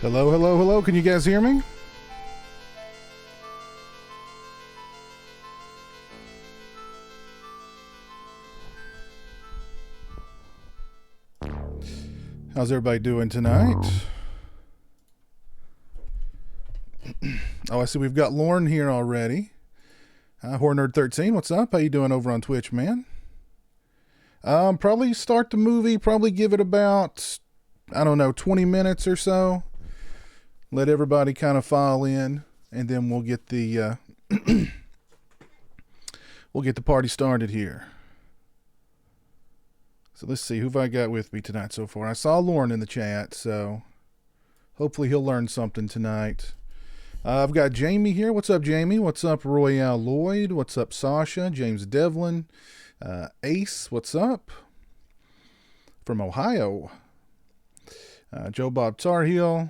Hello, hello, hello. Can you guys hear me? How's everybody doing tonight? Oh, I see we've got Lauren here already. Hornerd13, what's up? How you doing over on Twitch, man? Probably start the movie, probably give it about, 20 minutes or so. Let everybody kind of file in, and then we'll get the we'll get the party started here. So let's see, who have I got with me tonight so far? I saw Lauren in the chat, so hopefully he'll learn something tonight. I've got Jamie here. What's up, Jamie? What's up, Royale Lloyd? What's up, Sasha? James Devlin. Ace, what's up? From Ohio. Joe Bob Tarhill.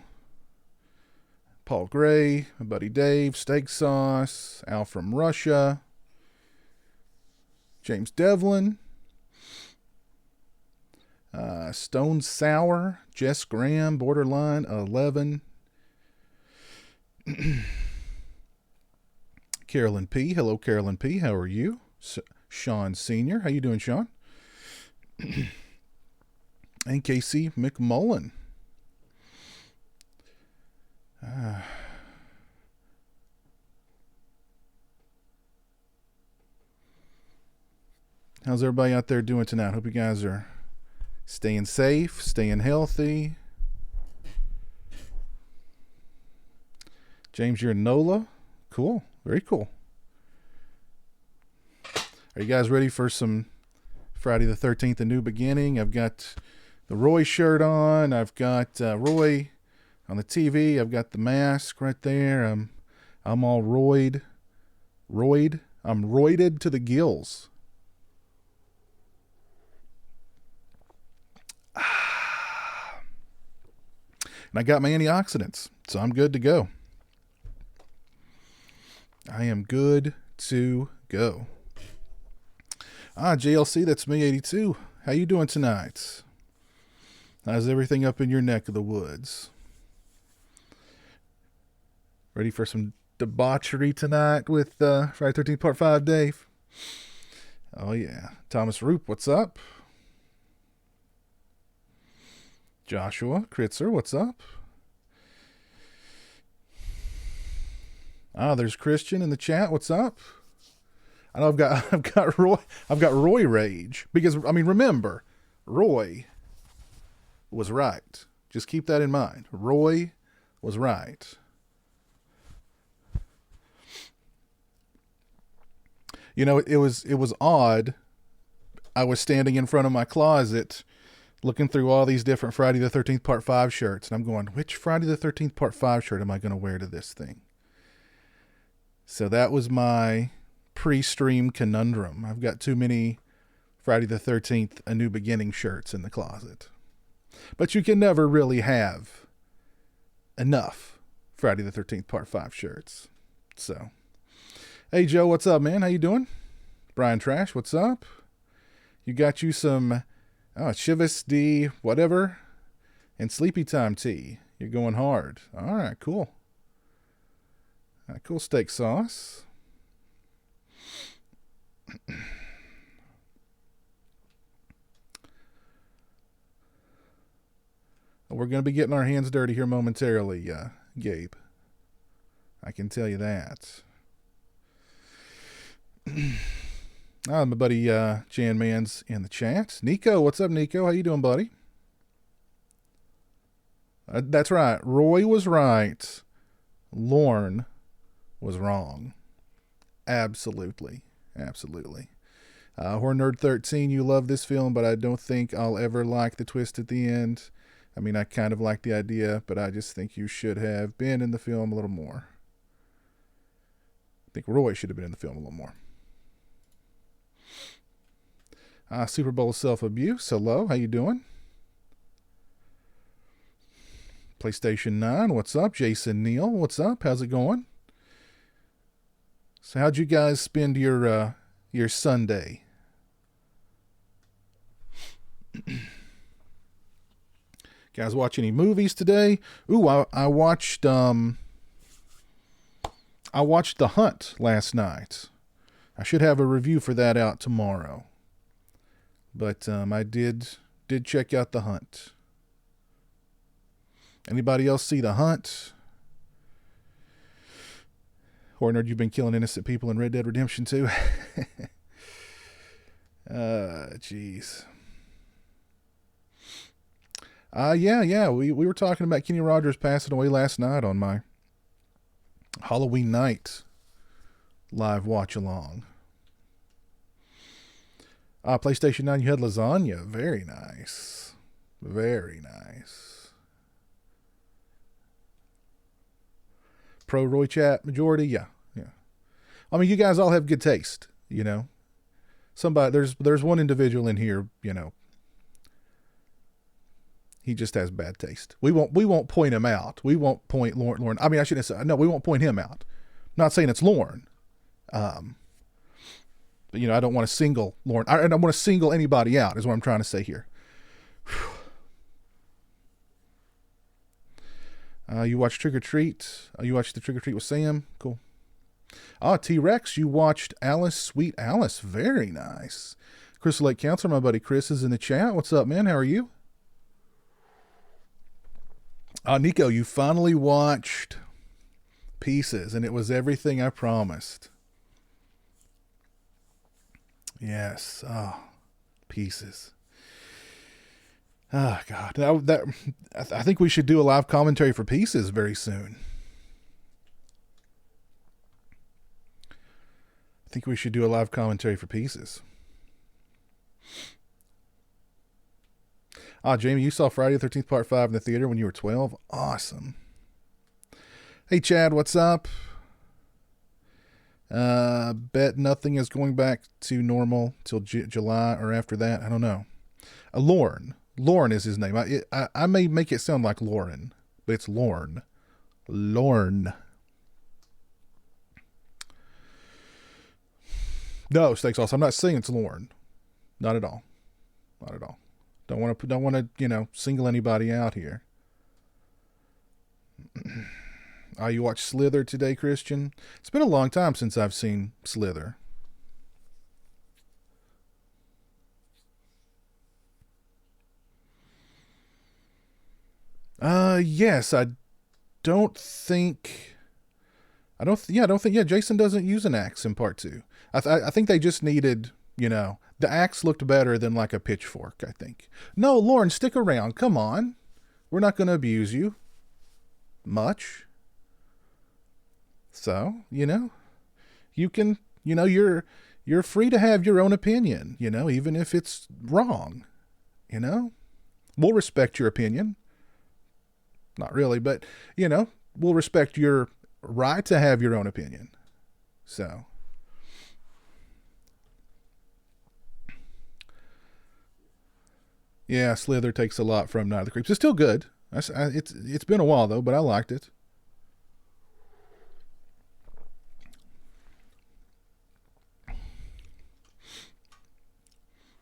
Paul Gray. My buddy Dave. Steak Sauce. Al from Russia. James Devlin. Stone Sour. Jess Graham. Borderline 11. Carolyn P. Hello, Carolyn P. How are you? Sean Sr. How you doing, Sean? And Casey McMullen. How's everybody out there doing tonight? Hope you guys are staying safe, staying healthy. James, you're in NOLA. Cool. Very cool. Are you guys ready for some Friday the 13th, A New Beginning? I've got the Roy shirt on. I've got Roy on the TV. I've got the mask right there. I'm all roid. I'm roided to the gills. And I got my antioxidants, so I'm good to go. I am good to go. JLC, that's me, 82. How you doing tonight? How's everything up in your neck of the woods? Ready for some debauchery tonight with Friday 13th Part 5, Dave? Oh, yeah. Thomas Roop, what's up? Joshua Kritzer, what's up? There's Christian in the chat. What's up? I know I've got Roy rage because remember, Roy was right. Just keep that in mind. Roy was right. You know, it was odd. I was standing in front of my closet looking through all these different Friday the 13th Part 5 shirts, and I'm going, which Friday the 13th Part 5 shirt am I going to wear to this thing? So that was my pre-stream conundrum. I've got too many Friday the 13th A New Beginning shirts in the closet. But you can never really have enough Friday the 13th Part 5 shirts. So, hey Joe, what's up, man? How you doing? Brian Trash, what's up? You got you some Chivas D whatever and Sleepy Time tea. You're going hard. All right, cool. Cool steak sauce. We're going to be getting our hands dirty here momentarily, Gabe. I can tell you that. My buddy Jan Man's in the chat. Nico, what's up, Nico? How you doing, buddy? That's right. Roy was right. Lorne was wrong. Absolutely. Hornerd13, you love this film, but I don't think I'll ever like the twist at the end. I kind of like the idea, but I just think you should have been in the film a little more. I think Roy should have been in the film a little more. Super Bowl self-abuse. Hello, how you doing? PlayStation 9, what's up? Jason Neal, what's up? How's it going? So how'd you guys spend your Sunday? Guys, watch any movies today? Ooh, I watched The Hunt last night. I should have a review for that out tomorrow. But I did check out The Hunt. Anybody else see The Hunt? Hornard, you've been killing innocent people in Red Dead Redemption 2. Jeez. Yeah. We were talking about Kenny Rogers passing away last night on my Halloween night live watch along. PlayStation 9, you had lasagna. Very nice. Very nice. Pro Roy Chat majority, yeah. I mean, you guys all have good taste, you know. There's one individual in here, you know. He just has bad taste. We won't point him out. We won't point Lauren. I mean, I shouldn't say, no, we won't point him out. I'm not saying it's Lauren. But, you know, I don't want to single Lauren. I don't want to single anybody out is what I'm trying to say here. You watched Trick or Treat. You watched the Trick or Treat with Sam. Cool. T-Rex, you watched Alice, Sweet Alice. Very nice. Crystal Lake Counselor, my buddy Chris is in the chat. What's up, man? How are you? Nico, you finally watched Pieces, and it was everything I promised. Yes. Pieces. Oh, God. I think we should do a live commentary for Pieces very soon. Jamie, you saw Friday the 13th Part 5 in the theater when you were 12? Awesome. Hey, Chad, what's up? Bet nothing is going back to normal till July or after that. I don't know. Lorne. Lorne is his name. I may make it sound like Lauren, but it's Lorne. Lorne. No, Steak Sauce. I'm not saying it's Lorne. Not at all. Not at all. Don't want to, you know, single anybody out here. You watched Slither today, Christian? It's been a long time since I've seen Slither. Yes, I don't think, Jason doesn't use an axe in part 2. I think they just needed, you know, the axe looked better than like a pitchfork, I think. No, Lauren, stick around. Come on. We're not going to abuse you much. So, you know, you can, you know, you're free to have your own opinion, you know, even if it's wrong, you know. We'll respect your opinion. Not really, but, you know, we'll respect your right to have your own opinion. So. Yeah, Slither takes a lot from Night of the Creeps. It's still good. It's been a while, though, but I liked it.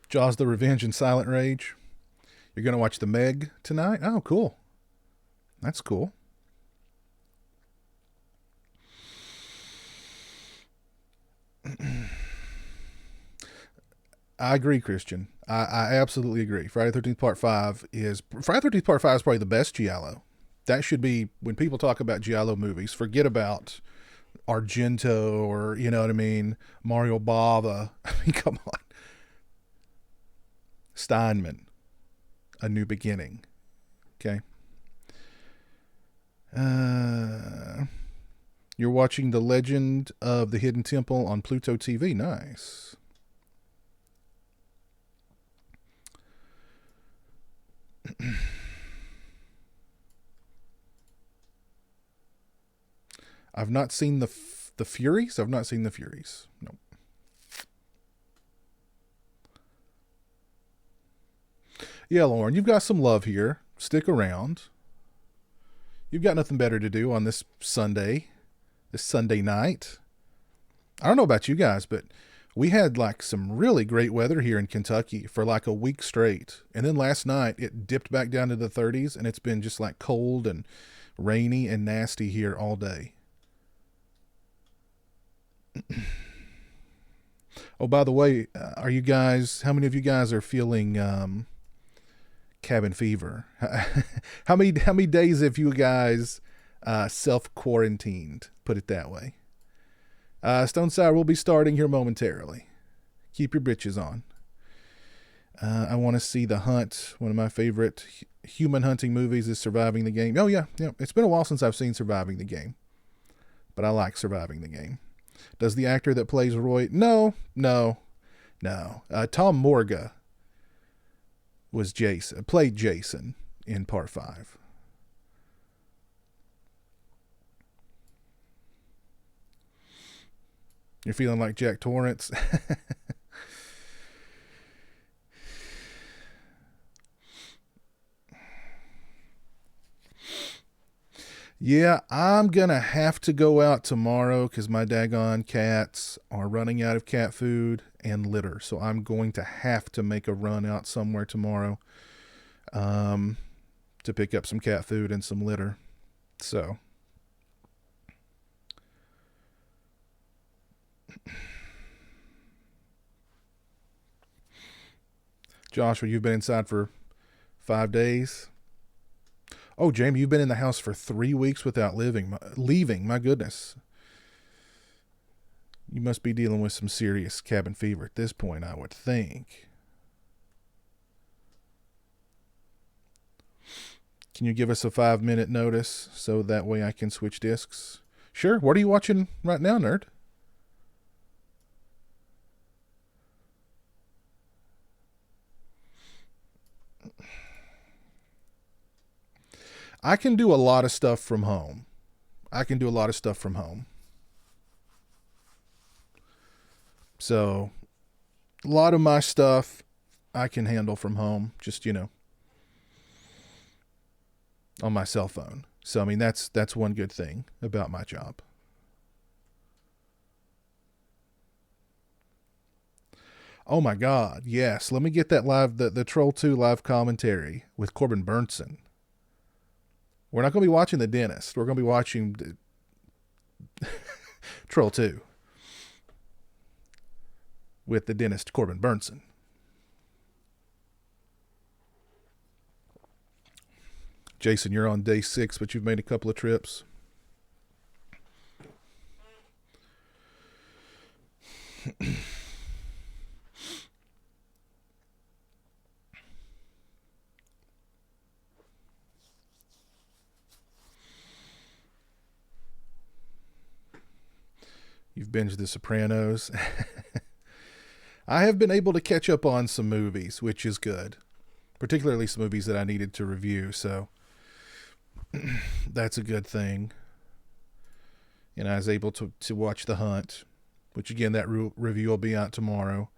Jaws the Revenge and Silent Rage. You're going to watch The Meg tonight? Oh, cool. That's cool. I agree, Christian. I absolutely agree. Friday the 13th Part 5 is probably the best Giallo. That should be, when people talk about Giallo movies, forget about Argento or, you know what I mean, Mario Bava. I mean, come on. Steinman, A New Beginning. Okay. You're watching The Legend of the Hidden Temple on Pluto TV. Nice. I've not seen the Furies. I've not seen the Furies. Nope. Yeah, Lauren, you've got some love here. Stick around. You've got nothing better to do on this Sunday night. I don't know about you guys, but We had like some really great weather here in Kentucky for like a week straight. And then last night it dipped back down to the 30s and it's been just like cold and rainy and nasty here all day. Oh, by the way, how many of you guys are feeling cabin fever? How many days have you guys self quarantined? Put it that way. Stone Sour will be starting here momentarily. Keep your bitches on. I want to see The Hunt. One of my favorite human hunting movies is Surviving the Game. Oh, yeah, yeah. It's been a while since I've seen Surviving the Game, but I like Surviving the Game. Does the actor that plays Roy? No, no, no. Tom Morga played Jason in part 5. You're feeling like Jack Torrance? Yeah, I'm gonna have to go out tomorrow because my daggone cats are running out of cat food and litter. So I'm going to have to make a run out somewhere tomorrow um, to pick up some cat food and some litter. So, Joshua, you've been inside for 5 days. Oh, Jamie, you've been in the house for 3 weeks without leaving. My goodness. You must be dealing with some serious cabin fever at this point, I would think. Can you give us a 5 minute notice so that way I can switch discs? Sure. What are you watching right now, nerd? I can do a lot of stuff from home. I can do a lot of stuff from home. So, a lot of my stuff I can handle from home, just, on my cell phone. So, I mean, that's one good thing about my job. Oh my God, yes. Let me get that the Troll 2 live commentary with Corbin Burnson. We're not going to be watching The Dentist. We're going to be watching Troll 2 with the dentist Corbin Burnson. Jason, you're on day 6, but you've made a couple of trips. You've binged The Sopranos. I have been able to catch up on some movies, which is good, particularly some movies that I needed to review. So that's a good thing. And I was able to watch The Hunt, which again, that review will be out tomorrow.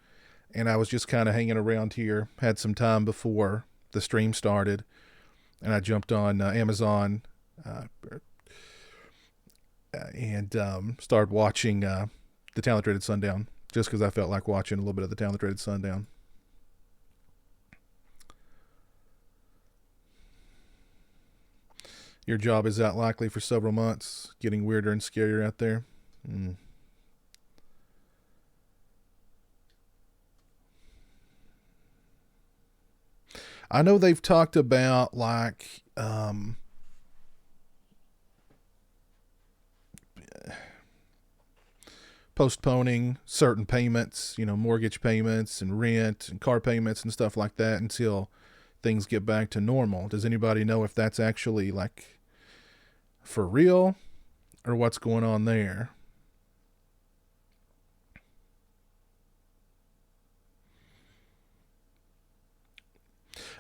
And I was just kind of hanging around here, had some time before the stream started, and I jumped on Amazon and started watching The Talented Sundown, just because I felt like watching a little bit of The Talented Sundown. Your job is out likely for several months, getting weirder and scarier out there. Mm. I know they've talked about like postponing certain payments, mortgage payments and rent and car payments and stuff like that until things get back to normal. Does anybody know if that's actually like for real or what's going on there?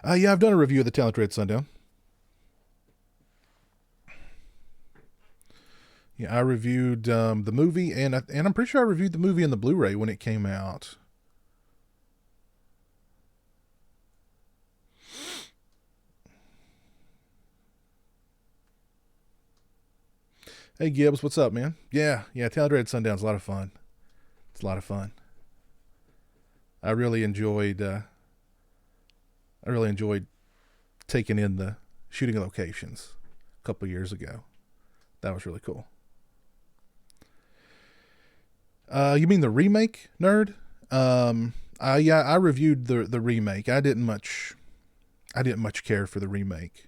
Yeah, I've done a review of The Talented Sundown. Yeah, I reviewed the movie, and I'm pretty sure I reviewed the movie and the Blu-ray when it came out. Hey Gibbs, what's up, man? Yeah, Talented Sundown's a lot of fun. It's a lot of fun. I really enjoyed. I really enjoyed taking in the shooting locations a couple years ago. That was really cool. You mean the remake, nerd? Yeah, I reviewed the remake. I didn't much care for the remake.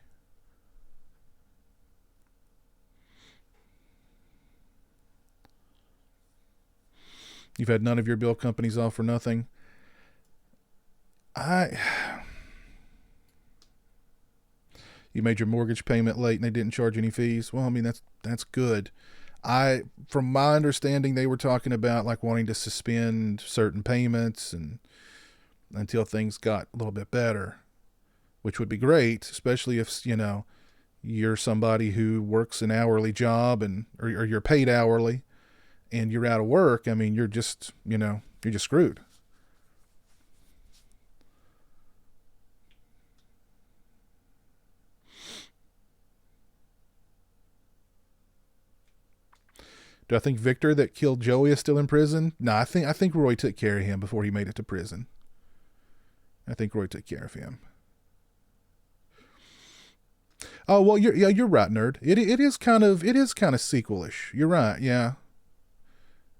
You've had none of your bill companies offer nothing. I You made your mortgage payment late and they didn't charge any fees. Well, I mean that's good. From my understanding, they were talking about like wanting to suspend certain payments and until things got a little bit better, which would be great, especially if you're somebody who works an hourly job or you're paid hourly and you're out of work. I mean, you're just screwed. Do I think Victor that killed Joey is still in prison? No, I think Roy took care of him before he made it to prison. I think Roy took care of him. Oh well, you're right, nerd. It is kind of sequelish. You're right. Yeah,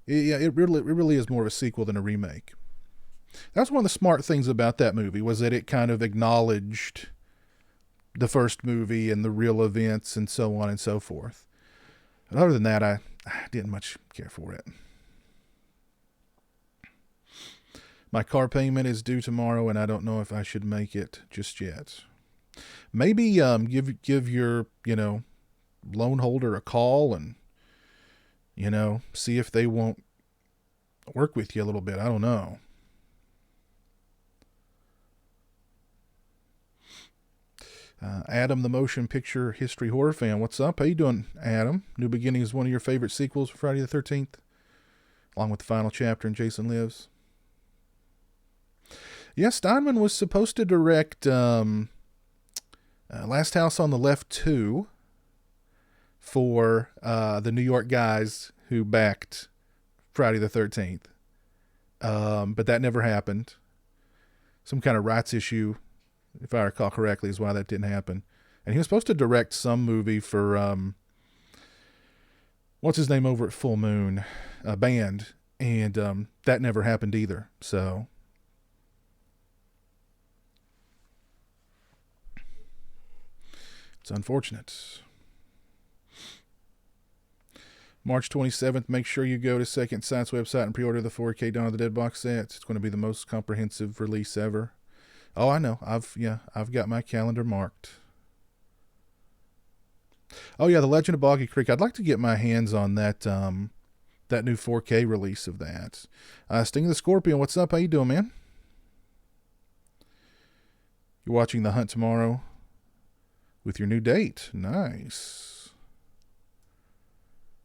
it really is more of a sequel than a remake. That's one of the smart things about that movie was that it kind of acknowledged the first movie and the real events and so on and so forth. But other than that, I didn't much care for it. My car payment is due tomorrow, and I don't know if I should make it just yet. Maybe give your loan holder a call and see if they won't work with you a little bit. I don't know. Adam, the motion picture history horror fan. What's up? How you doing, Adam? New Beginning is one of your favorite sequels for Friday the 13th, along with the final chapter in Jason Lives. Yeah, Steinman was supposed to direct Last House on the Left 2 for the New York guys who backed Friday the 13th. But that never happened. Some kind of rights issue, if I recall correctly, is why that didn't happen. And he was supposed to direct some movie for, what's his name over at Full Moon? Band. And that never happened either. So it's unfortunate. March 27th, make sure you go to Second Sight's website and pre-order the 4K Dawn of the Dead box set. It's going to be the most comprehensive release ever. Oh, I know. I've got my calendar marked. Oh yeah, The Legend of Boggy Creek. I'd like to get my hands on that that new 4K release of that. Sting of the Scorpion, what's up? How you doing, man? You're watching The Hunt tomorrow with your new date. Nice.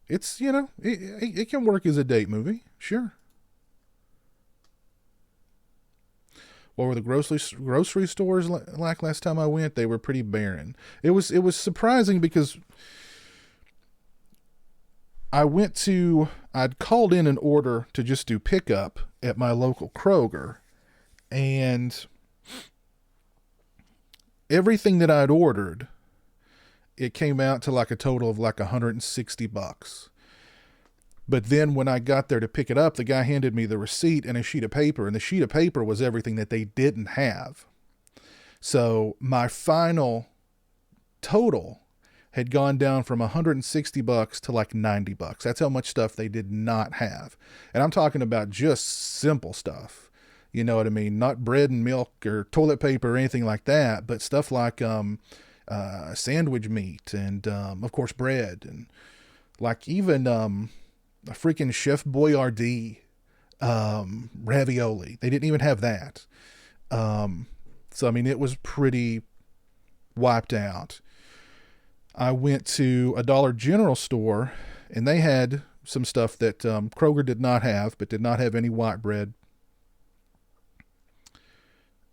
It's, it can work as a date movie. Sure. What were the grocery stores like last time I went? They were pretty barren. It was surprising because I'd called in an order to just do pickup at my local Kroger, and everything that I'd ordered, it came out to like a total of like $160. But then when I got there to pick it up, the guy handed me the receipt and a sheet of paper, and the sheet of paper was everything that they didn't have. So my final total had gone down from $160 to like $90. That's how much stuff they did not have. And I'm talking about just simple stuff. You know what I mean? Not bread and milk or toilet paper or anything like that, but stuff like sandwich meat and, of course, bread and like even a freaking Chef Boyardee ravioli. They didn't even have that. So, I mean, it was pretty wiped out. I went to a Dollar General store, and they had some stuff that Kroger did not have, but did not have any white bread.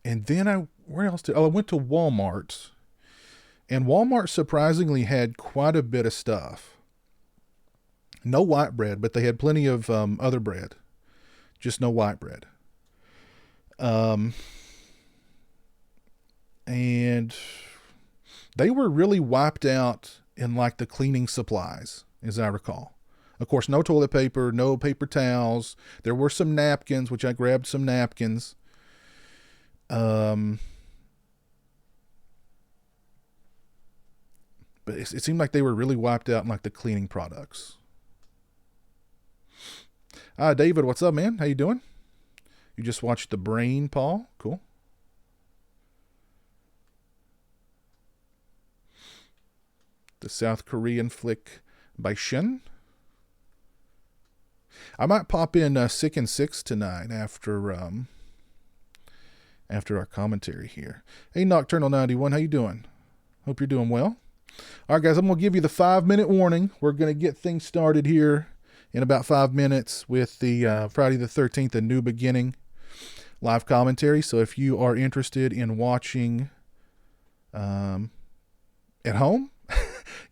And then where else I went to Walmart, and Walmart surprisingly had quite a bit of stuff. No white bread, but they had plenty of other bread. Just no white bread. Um, and they were really wiped out in like the cleaning supplies, as I recall. Of course, no toilet paper, no paper towels. There were some napkins, which I grabbed some napkins. But it seemed like they were really wiped out in like the cleaning products. David, what's up, man? How you doing? You just watched The Brain, Paul? Cool. The South Korean flick by Shen. I might pop in Sick and Six tonight after our commentary here. Hey, Nocturnal 91, how you doing? Hope you're doing well. All right, guys, I'm going to give you the 5-minute warning. We're going to get things started here in about 5 minutes with the Friday the 13th, A New Beginning live commentary. So if you are interested in watching at home,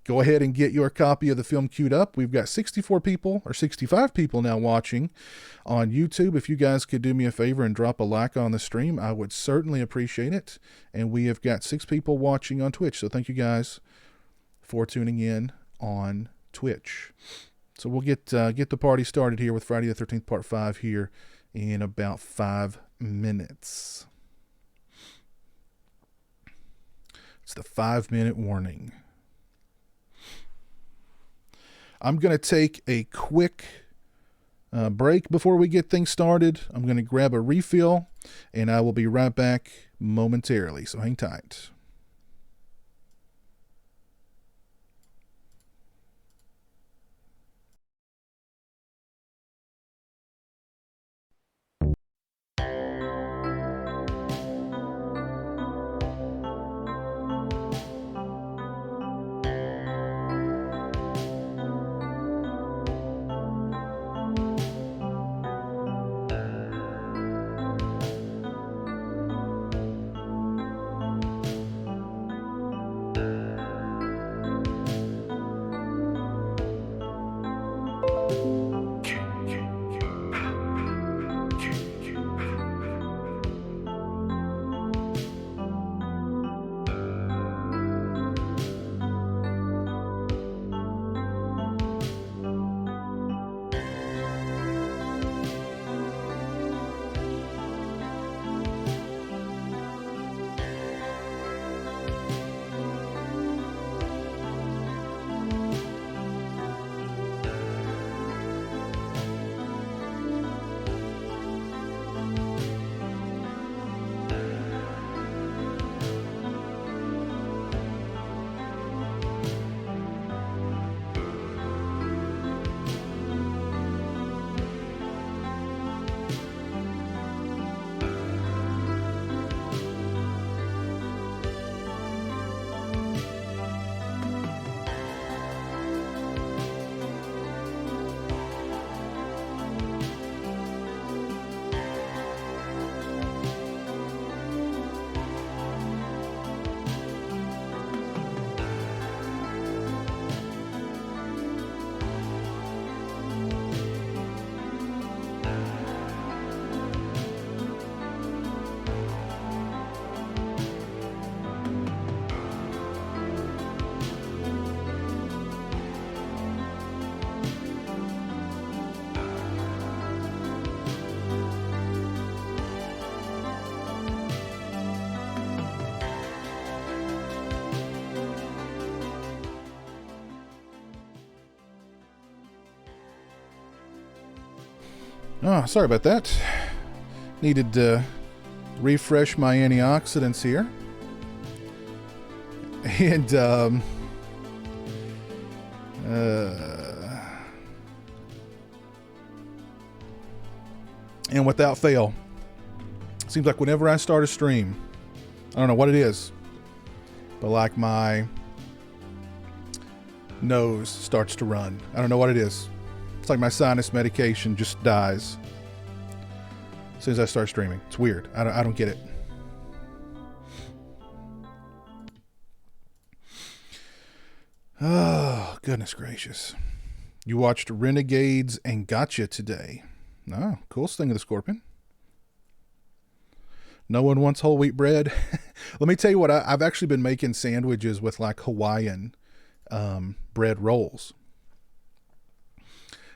go ahead and get your copy of the film queued up. We've got 64 people or 65 people now watching on YouTube. If you guys could do me a favor and drop a like on the stream, I would certainly appreciate it. And we have got 6 people watching on Twitch. So thank you guys for tuning in on Twitch. So we'll get the party started here with Friday the 13th Part 5 here in about 5 minutes. It's the 5-minute warning. I'm going to take a quick break before we get things started. I'm going to grab a refill, and I will be right back momentarily, so hang tight. Oh, sorry about that. Needed to refresh my antioxidants here. And, and without fail, seems like whenever I start a stream, I don't know what it is, but like my nose starts to run. I don't know what it is. It's like my sinus medication just dies as soon as I start streaming. It's weird. I don't get it. Oh, goodness gracious. You watched Renegades and Gotcha today. Oh, cool. Sting of the Scorpion. No one wants whole wheat bread. Let me tell you what, I've actually been making sandwiches with like Hawaiian bread rolls,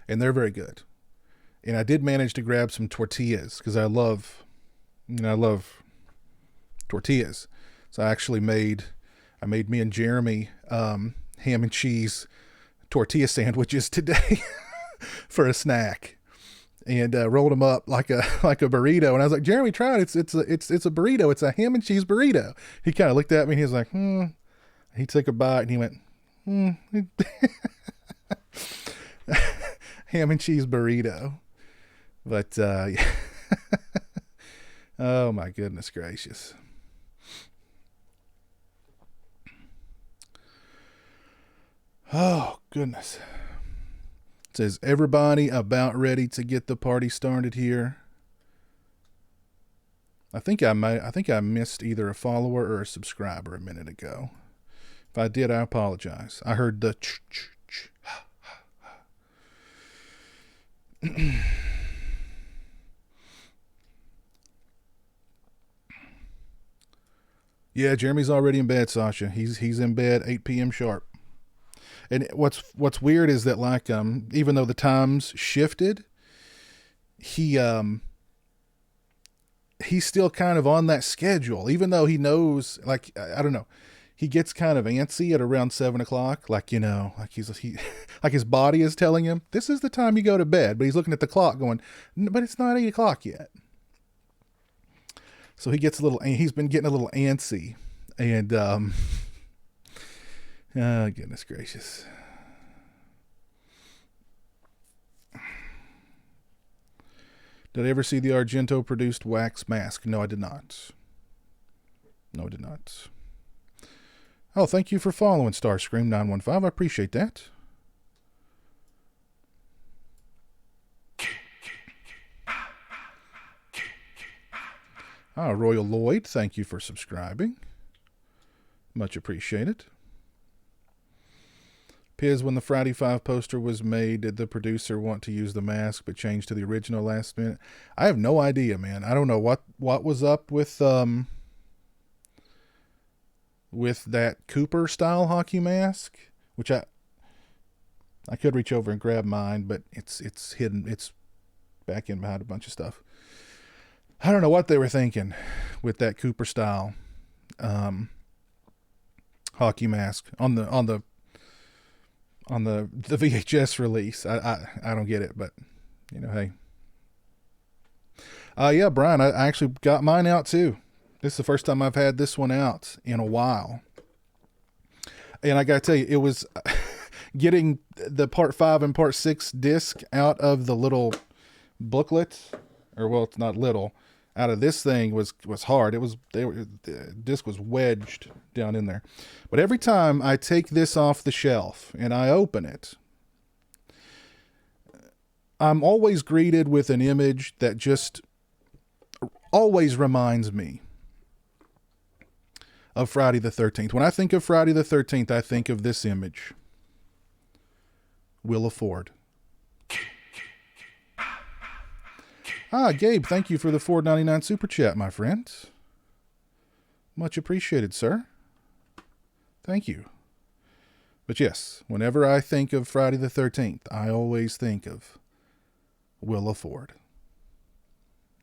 and they're very good. And I did manage to grab some tortillas because I love tortillas. So I made me and Jeremy ham and cheese tortilla sandwiches today for a snack, and rolled them up like a burrito. And I was like, Jeremy, try it. It's a burrito. It's a ham and cheese burrito. He kind of looked at me and he was like, He took a bite and he went, ham and cheese burrito. But oh my goodness gracious. Oh goodness. It says everybody about ready to get the party started here. I think I missed either a follower or a subscriber a minute ago. If I did, I apologize. I heard the Yeah, Jeremy's already in bed, Sasha. He's in bed 8 p.m. sharp. And what's weird is that like even though the times shifted, he's still kind of on that schedule, even though he knows, like, I don't know, he gets kind of antsy at around 7:00, like, you know, like he like his body is telling him this is the time you go to bed, but he's looking at the clock going, but it's not 8:00 yet. So he's been getting a little antsy, and oh goodness gracious. Did I ever see the Argento produced wax mask? No, I did not. No, I did not. Oh, thank you for following Starscream 915. I appreciate that. Royal Lloyd, thank you for subscribing. Much appreciated. Piz, when the Friday 5 poster was made, did the producer want to use the mask but change to the original last minute? I have no idea, man. I don't know what was up with that Cooper style hockey mask, which I could reach over and grab mine, but it's hidden. It's back in behind a bunch of stuff. I don't know what they were thinking with that Cooper style hockey mask on the VHS release. I don't get it, but you know, hey. Yeah, Brian, I actually got mine out too. This is the first time I've had this one out in a while. And I got to tell you, it was getting the part 5 and part 6 disc out of the little booklet, or well, it's not little, out of this thing was hard. The disc was wedged down in there. But every time I take this off the shelf and I open it, I'm always greeted with an image that just always reminds me of Friday the 13th. When I think of Friday the 13th, I think of this image. Willa Ford. Gabe, thank you for the $4.99 super chat, my friend. Much appreciated, sir. Thank you. But yes, whenever I think of Friday the 13th, I always think of Willa Ford.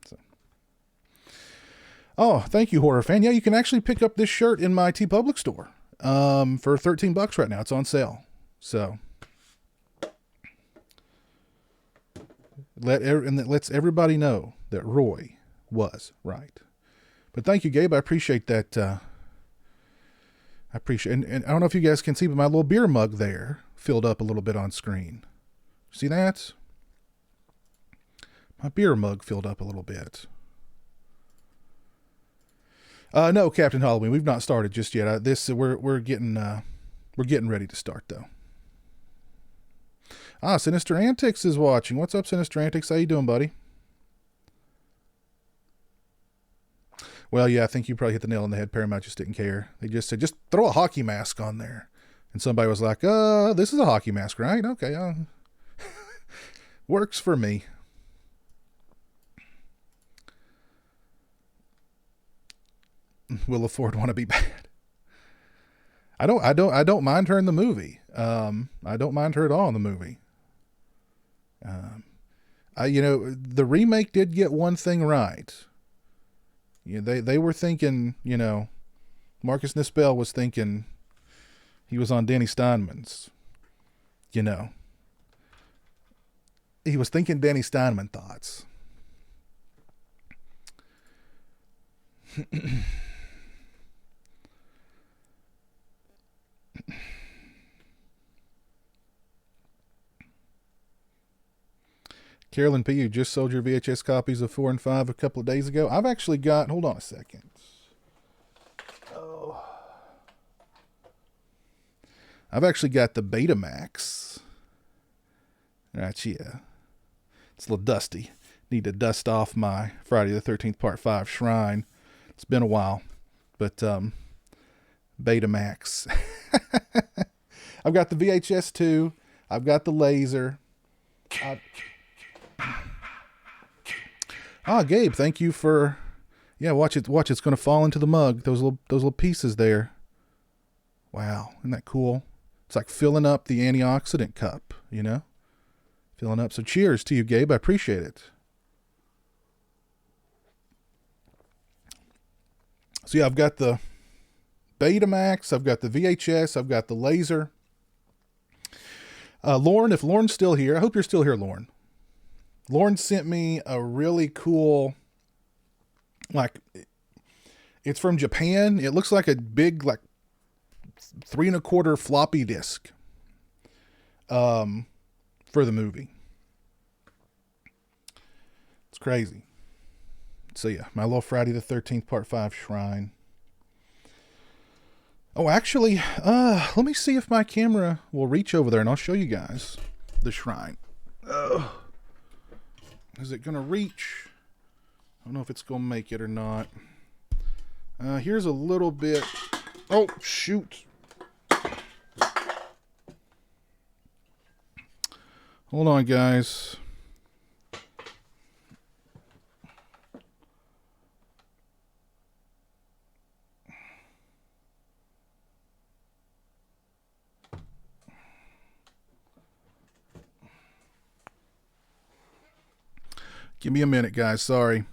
So. Oh, thank you, horror fan. Yeah, you can actually pick up this shirt in my TeePublic store for $13 right now. It's on sale. So that lets everybody know that Roy was right. But thank you, Gabe. I appreciate that. I appreciate, and I don't know if you guys can see, but my little beer mug there filled up a little bit on screen. See that? My beer mug filled up a little bit. No, Captain Halloween, we've not started just yet. We're getting ready to start though. Sinister Antics is watching. What's up, Sinister Antics? How you doing, buddy? Well, yeah, I think you probably hit the nail on the head. Paramount just didn't care. They just said, just throw a hockey mask on there. And somebody was like, this is a hockey mask, right? Okay. Works for me. Will LaFord want to be bad? I don't mind her in the movie. I don't mind her at all in the movie. The remake did get one thing right. They were thinking, Marcus Nispel was thinking he was on Danny Steinman's, you know. He was thinking Danny Steinman thoughts. Carolyn P., you just sold your VHS copies of 4 and 5 a couple of days ago. I've actually got, hold on a second. Oh. I've actually got the Betamax. Right, yeah. It's a little dusty. Need to dust off my Friday the 13th Part 5 shrine. It's been a while. But, Betamax. I've got the VHS 2. I've got the laser. Gabe, thank you for... Yeah, watch it. Watch, it's going to fall into the mug. Those little pieces there. Wow, isn't that cool? It's like filling up the antioxidant cup, Filling up. So cheers to you, Gabe. I appreciate it. So yeah, I've got the Betamax. I've got the VHS. I've got the laser. Lauren, if Lauren's still here, I hope you're still here, Lauren. Lauren sent me a really cool, it's from Japan. It looks like a big, 3 1/4 floppy disk, for the movie. It's crazy. So yeah, my little Friday the 13th Part 5 shrine. Oh, actually, let me see if my camera will reach over there and I'll show you guys the shrine. Is it going to reach? I don't know if it's going to make it or not. Here's a little bit. Oh, shoot. Hold on, guys. Give me a minute, guys. Sorry.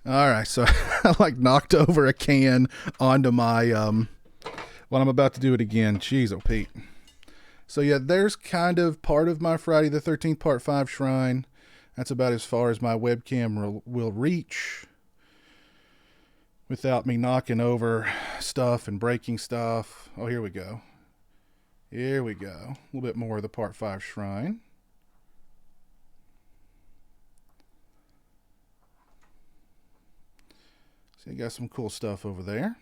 All right, so I knocked over a can onto my well, I'm about to do it again. Jeez, oh Pete. So yeah, there's kind of part of my Friday the 13th Part 5 shrine. That's about as far as my webcam will reach without me knocking over stuff and breaking stuff. Oh, here we go. Here we go. A little bit more of the Part 5 shrine. So you got some cool stuff over there.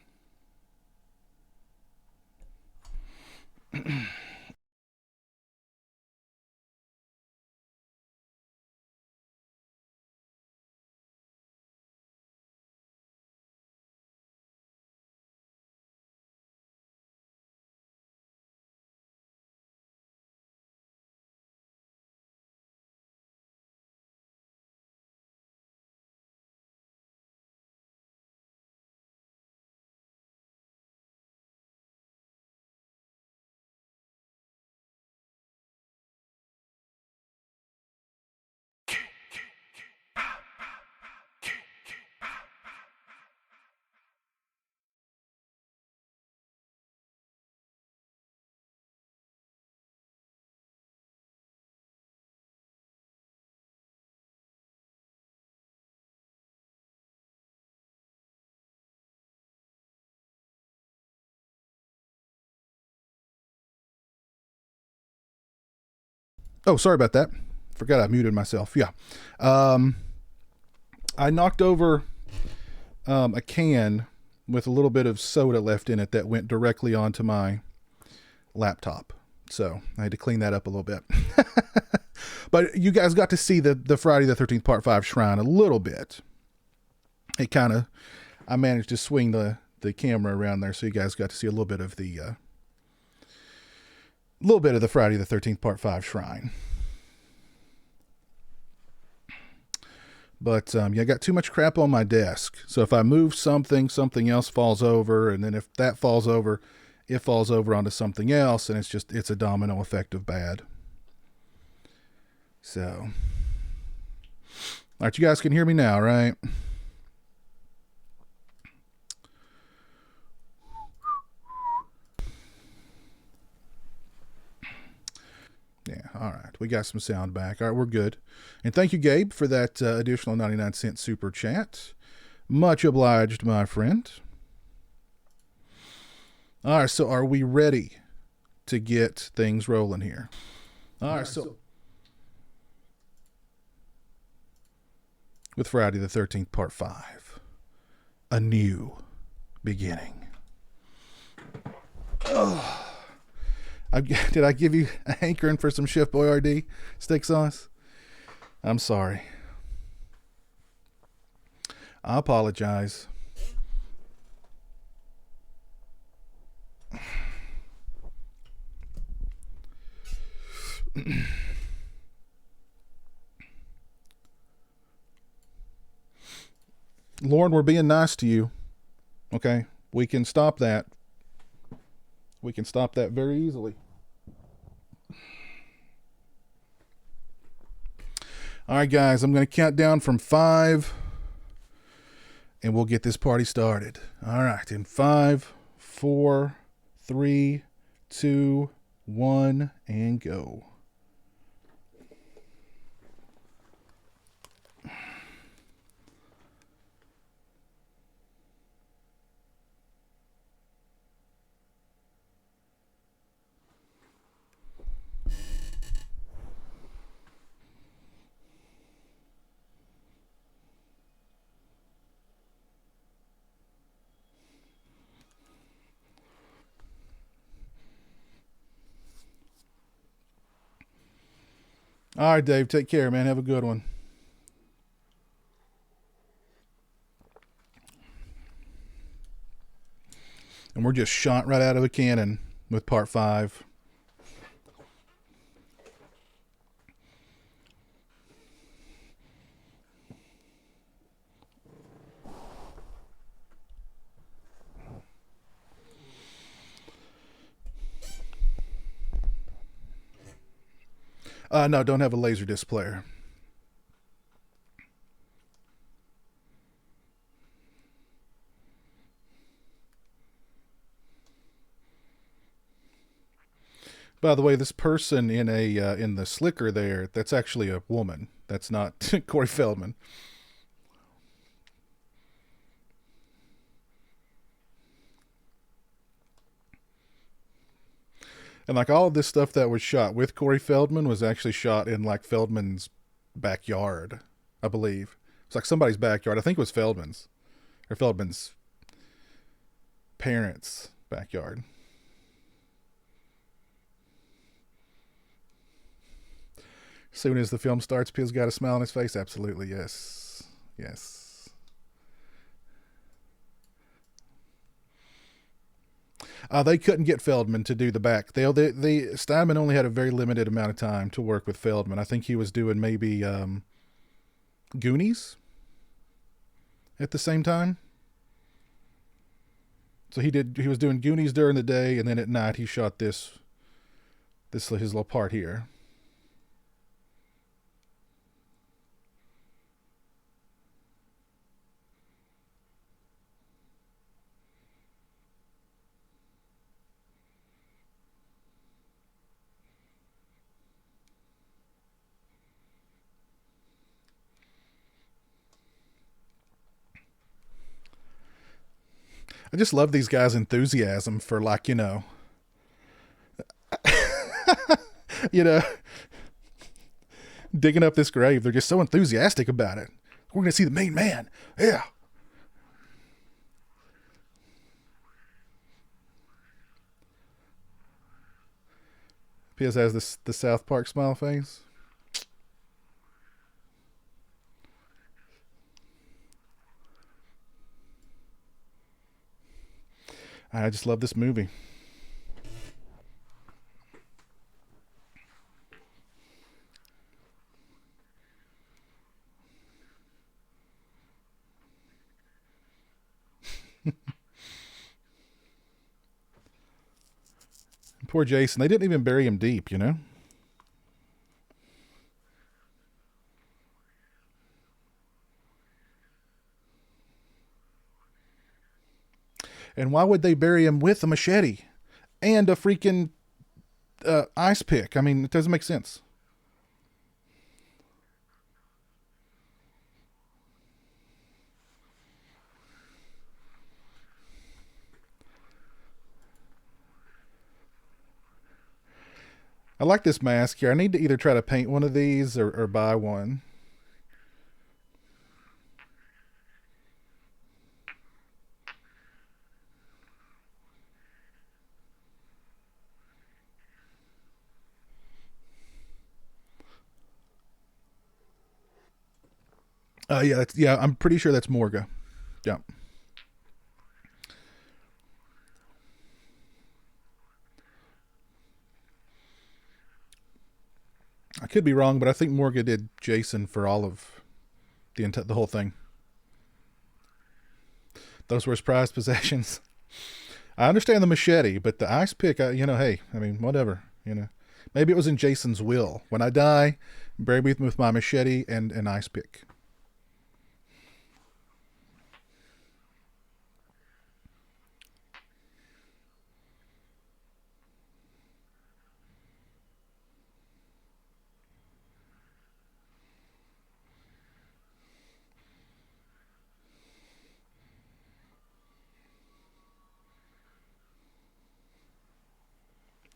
Oh, sorry about that. Forgot I muted myself. Yeah. Um, I knocked over a can with a little bit of soda left in it that went directly onto my laptop. So I had to clean that up a little bit. But you guys got to see the Friday the 13th Part 5 shrine a little bit. It kind of, I managed to swing the camera around there so you guys got to see a little bit of the Friday the 13th Part 5 shrine. But yeah, I got too much crap on my desk. So if I move something, something else falls over. And then if that falls over, it falls over onto something else. And it's a domino effect of bad. So, all right, you guys can hear me now, right? Yeah, all right. We got some sound back. All right, we're good. And thank you, Gabe, for that additional 99-cent super chat. Much obliged, my friend. All right, so are we ready to get things rolling here? All right, so with Friday the 13th, Part 5, a new beginning. Oh. Did I give you a hankering for some Chef Boyardee steak sauce? I'm sorry. I apologize. Lauren, we're being nice to you. Okay? We can stop that. We can stop that very easily. All right, guys, I'm going to count down from 5, and we'll get this party started. All right, in 5, 4, 3, 2, 1, and go. All right, Dave, take care, man. Have a good one. And we're just shot right out of a cannon with Part 5. No, don't have a Laserdisc player. By the way, this person in the slicker there, that's actually a woman. That's not Corey Feldman. And like all of this stuff that was shot with Corey Feldman was actually shot in like Feldman's backyard, I believe. It's like somebody's backyard. I think it was Feldman's or Feldman's parents' backyard. Soon as the film starts, Piz got a smile on his face. Absolutely, yes. Yes. They couldn't get Feldman to do the back. They Steinman only had a very limited amount of time to work with Feldman. I think he was doing maybe Goonies at the same time. So he was doing Goonies during the day, and then at night he shot this his little part here. I just love these guys' enthusiasm for like, you know, digging up this grave. They're just so enthusiastic about it. We're going to see the main man. Yeah. Piers has this the South Park smile face. I just love this movie. Poor Jason. They didn't even bury him deep, you know? And why would they bury him with a machete and a freaking ice pick? I mean, it doesn't make sense. I like this mask here. I need to either try to paint one of these or buy one. Yeah, I'm pretty sure that's Morga. Yeah. I could be wrong, but I think Morga did Jason for all of the whole thing. Those were his prized possessions. I understand the machete, but the ice pick, hey, I mean, whatever, Maybe it was in Jason's will. When I die, bury me with my machete and an ice pick.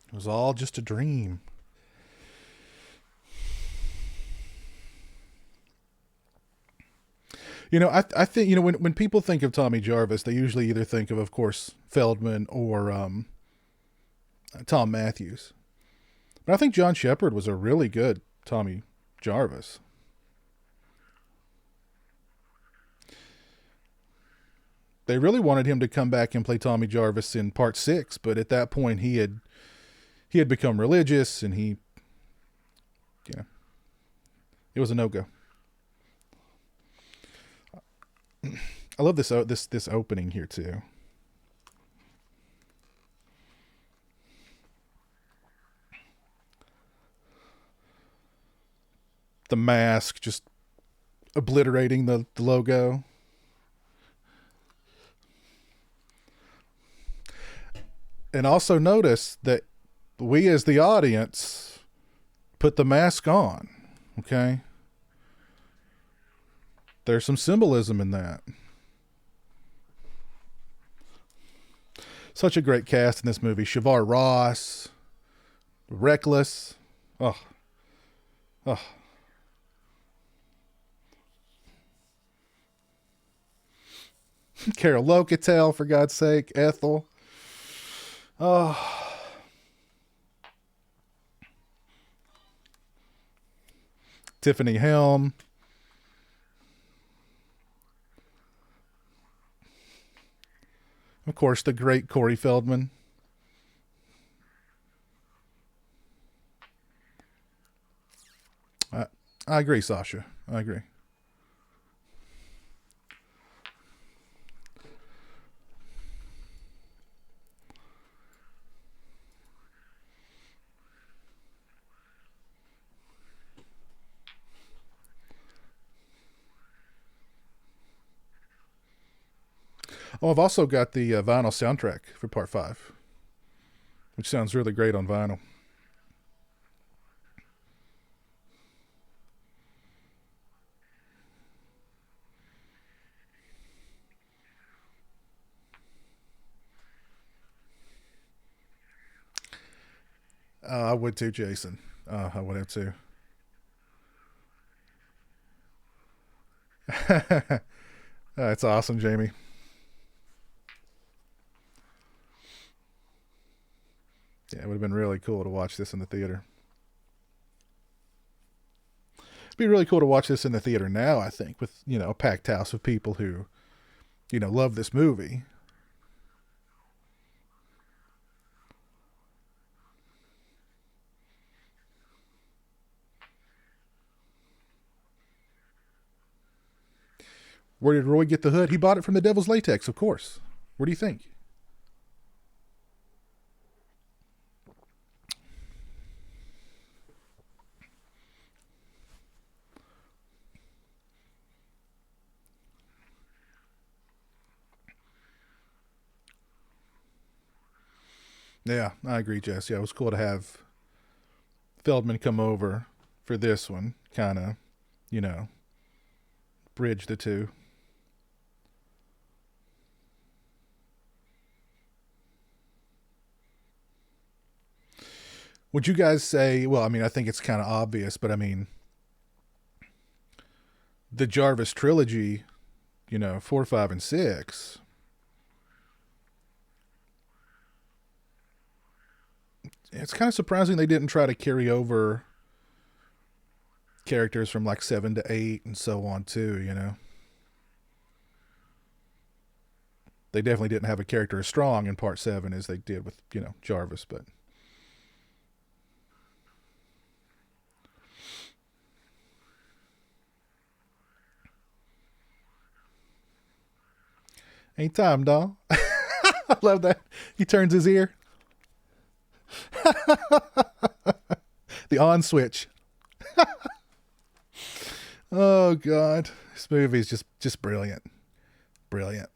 It was all just a dream. I think when people think of Tommy Jarvis, they usually either think of course, Feldman or Tom Matthews. But I think John Shepard was a really good Tommy Jarvis. They really wanted him to come back and play Tommy Jarvis in part 6, but at that point he had become religious and you know, it was a no-go. I love this opening here too. The mask just obliterating the logo. And also notice that we as the audience put the mask on. Okay? There's some symbolism in that. Such a great cast in this movie. Shavar Ross, Reckless. Oh, oh. Carol Locatel, for God's sake. Ethel. Oh. Tiffany Helm. Of course, the great Corey Feldman. I agree, Sasha. I agree. Oh, I've also got the vinyl soundtrack for Part 5, which sounds really great on vinyl. I would too, Jason. I would have too. That's awesome, Jamie. Yeah, it would have been really cool to watch this in the theater. It'd be really cool to watch this in the theater now, I think, with, a packed house of people who, love this movie. Where did Roy get the hood? He bought it from the Devil's Latex, of course. What do you think? Yeah, I agree, Jess. Yeah, it was cool to have Feldman come over for this one, kind of, you know, bridge the two. Would you guys say, well, I mean, I think it's kind of obvious, but I mean, the Jarvis trilogy, 4, 5, and 6, it's kind of surprising they didn't try to carry over characters from like 7 to 8 and so on, too. They definitely didn't have a character as strong in part 7 as they did with, Jarvis, but ain't time, doll. I love that. He turns his ear. The on switch. Oh god, this movie is just brilliant, brilliant.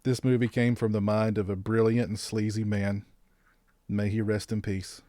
This movie came from the mind of a brilliant and sleazy man. May he rest in peace.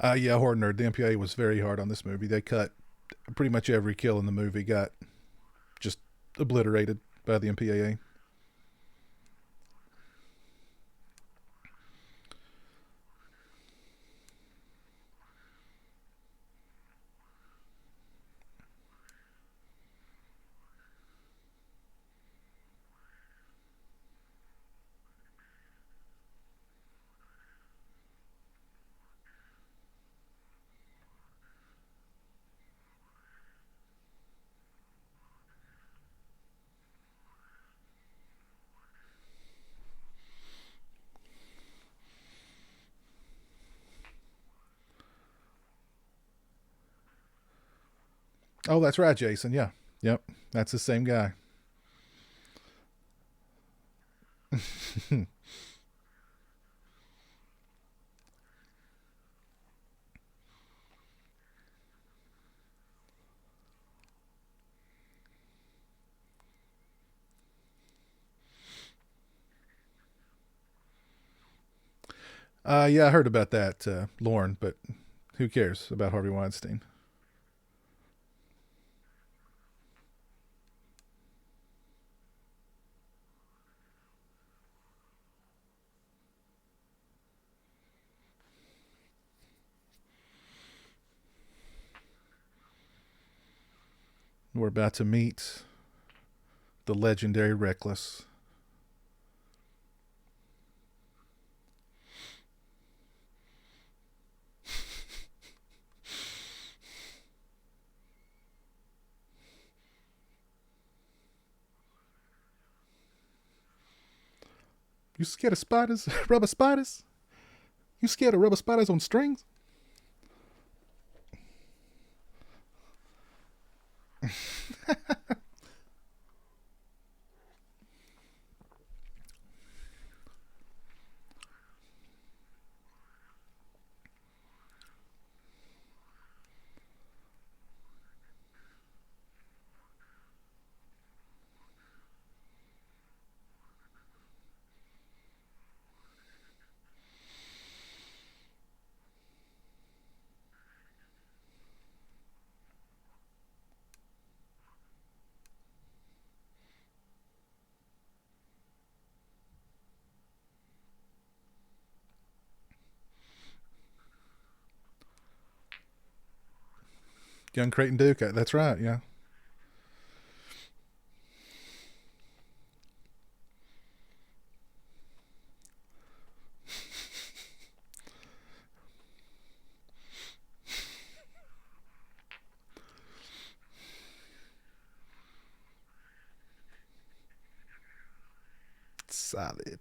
Yeah, Horror Nerd. The MPA was very hard on this movie. They cut pretty much every kill in the movie. Got just obliterated by the MPAA. Oh, that's right, Jason. Yeah, yep, that's the same guy. Yeah, I heard about that, Lauren, but who cares about Harvey Weinstein? We're about to meet the legendary Reckless. You scared of spiders? Rubber spiders? You scared of rubber spiders on strings? Young Creighton Duke. That's right. Yeah. Solid.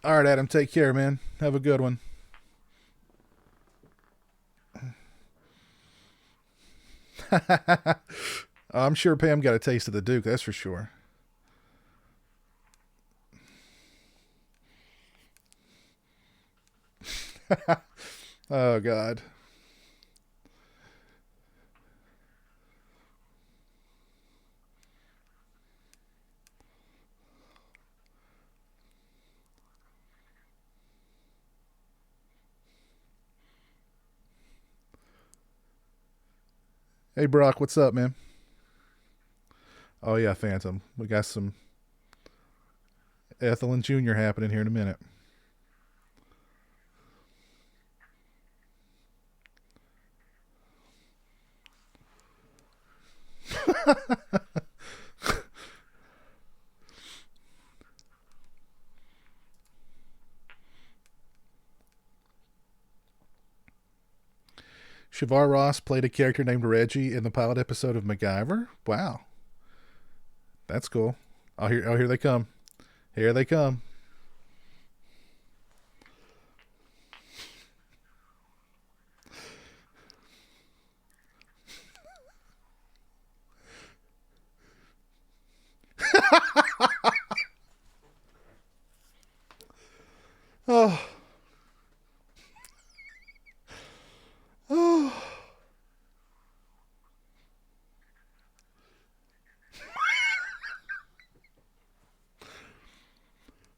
All right, Adam. Take care, man. Have a good one. I'm sure Pam got a taste of the Duke. That's for sure. Oh God. Hey Brock, what's up, man? Oh yeah, Phantom. We got some Ethel and Junior happening here in a minute. Shavar Ross played a character named Reggie in the pilot episode of MacGyver. Wow, that's cool. Oh, here they come. Here they come. Oh, oh,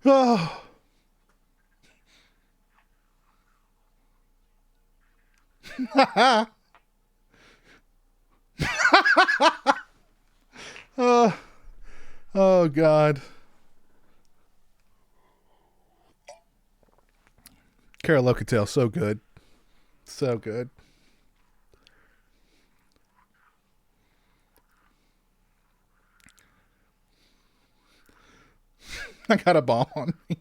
oh. Oh, oh God. Carol Locatell, so good. So good. I got a bomb on me.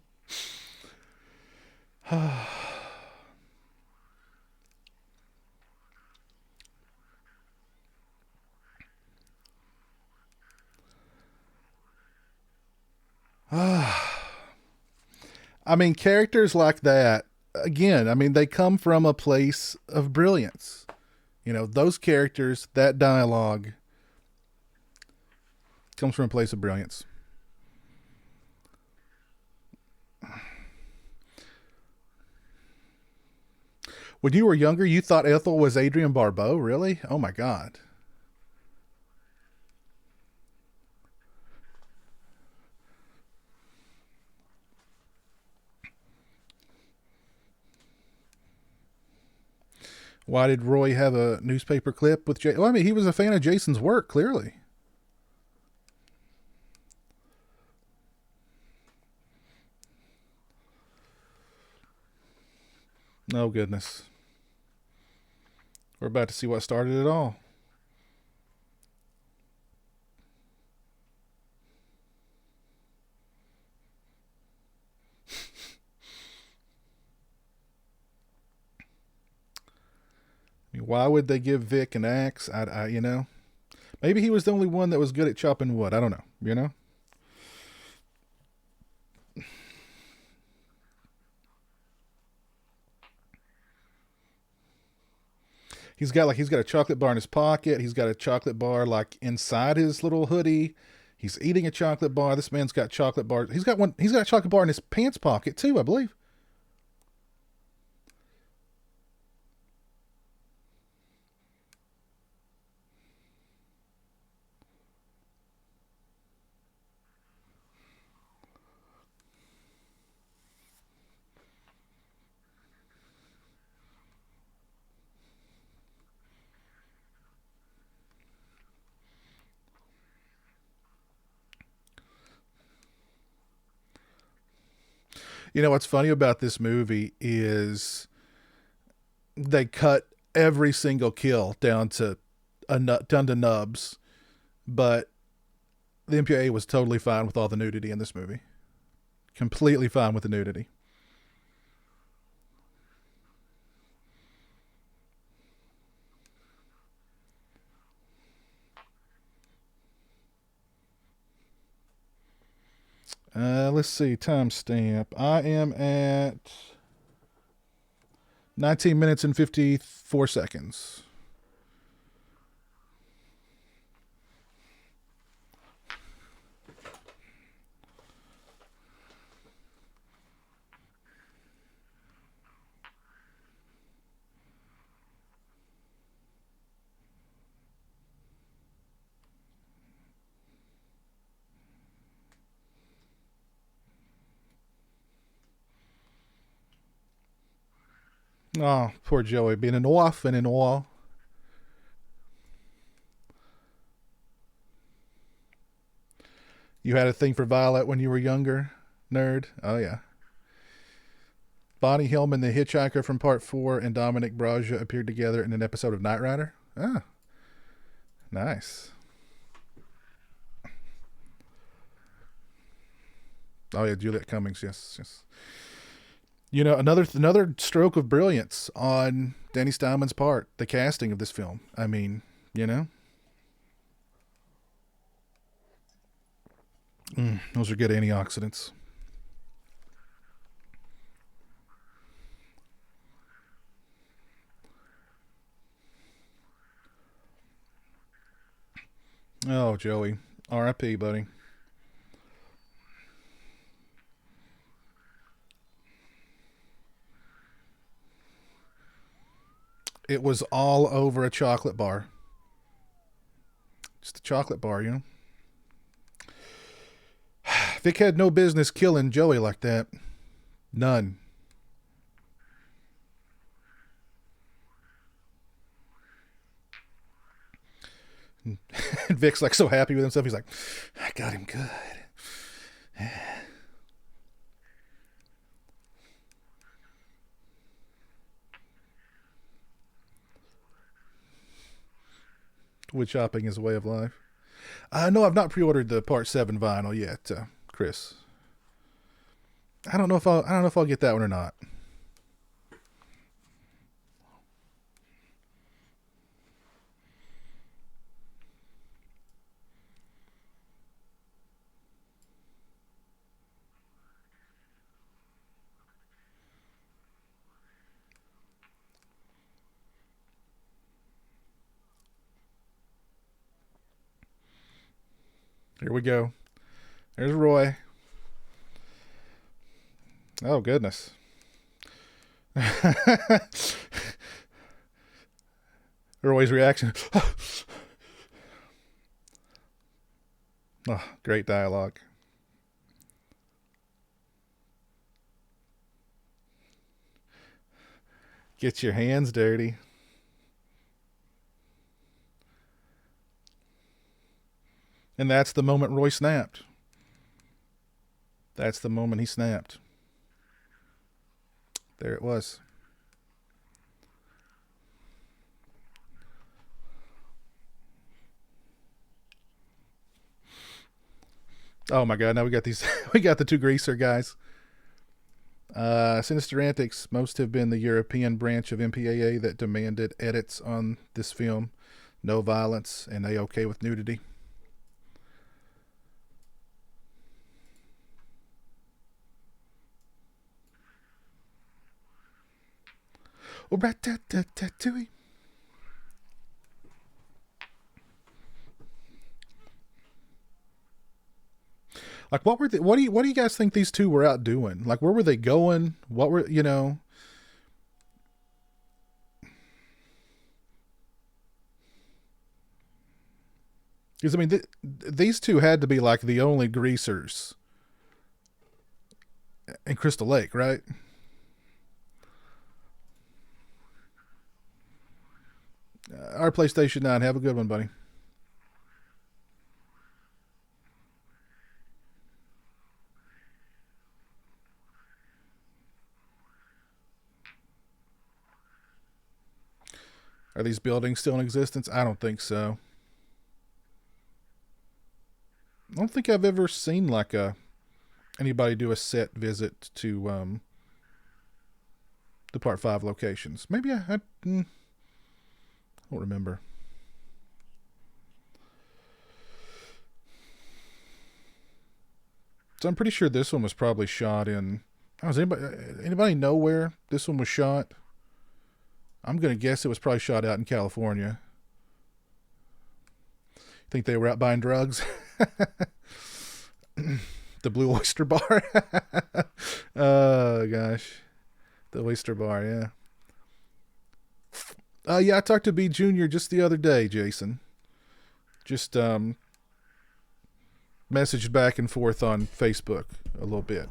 I mean, characters like that, again, I mean, they come from a place of brilliance. You know, those characters, that dialogue comes from a place of brilliance. When you were younger, you thought Ethel was Adrienne Barbeau? Really? Oh my God. Why did Roy have a newspaper clip with Jay? Well, I mean, he was a fan of Jason's work, clearly. Oh, goodness. We're about to see what started it all. I mean, why would they give Vic an axe? Maybe he was the only one that was good at chopping wood. I don't know. He's got a chocolate bar in his pocket. He's got a chocolate bar like inside his little hoodie. He's eating a chocolate bar. This man's got chocolate bars. He's got one. He's got a chocolate bar in his pants pocket too, I believe. You know what's funny about this movie is they cut every single kill down to nubs, but the MPAA was totally fine with all the nudity in this movie. Completely fine with the nudity. Let's see, timestamp. I am at 19 minutes and 54 seconds. Oh, poor Joey being an off and an all. You had a thing for Violet when you were younger, nerd? Oh, yeah. Bonnie Hillman, the hitchhiker from part 4, and Dominic Braja appeared together in an episode of Knight Rider. Ah, nice. Oh, yeah, Juliet Cummings, yes, yes. Another stroke of brilliance on Danny Steinman's part, the casting of this film. I mean, you know, those are good antioxidants. Oh, Joey, R.I.P., buddy. It was all over a chocolate bar. Just a chocolate bar, you know. Vic had no business killing Joey like that. None. And Vic's like so happy with himself. He's like, I got him good. Wood chopping is a way of life. No, I've not pre-ordered the Part 7 vinyl yet, Chris. I don't know if I'll get that one or not. Here we go. There's Roy. Oh goodness. Roy's reaction. Oh, great dialogue. Get your hands dirty. And that's the moment Roy snapped. That's the moment he snapped. There it was. Oh my god! Now we got these. We got the two greaser guys. Sinister Antics. Most have been the European branch of MPAA that demanded edits on this film. No violence and A-OK with nudity. Oh, rat-tat-tat-tat-tooey. Like, what were they, what do you guys think these two were out doing? Like, where were they going? What were, you know? Because I mean, these two had to be like the only greasers in Crystal Lake, right? Our PlayStation 9. Have a good one, buddy. Are these buildings still in existence? I don't think so. I don't think I've ever seen like a anybody do a set visit to the Part 5 locations. Maybe I don't remember. So I'm pretty sure this one was probably shot in. Oh, does anybody know where this one was shot? I'm gonna guess it was probably shot out in California. Think they were out buying drugs? The Blue Oyster Bar. Oh gosh, the Oyster Bar. Yeah. Yeah, I talked to B Junior just the other day, Jason. Just messaged back and forth on Facebook a little bit.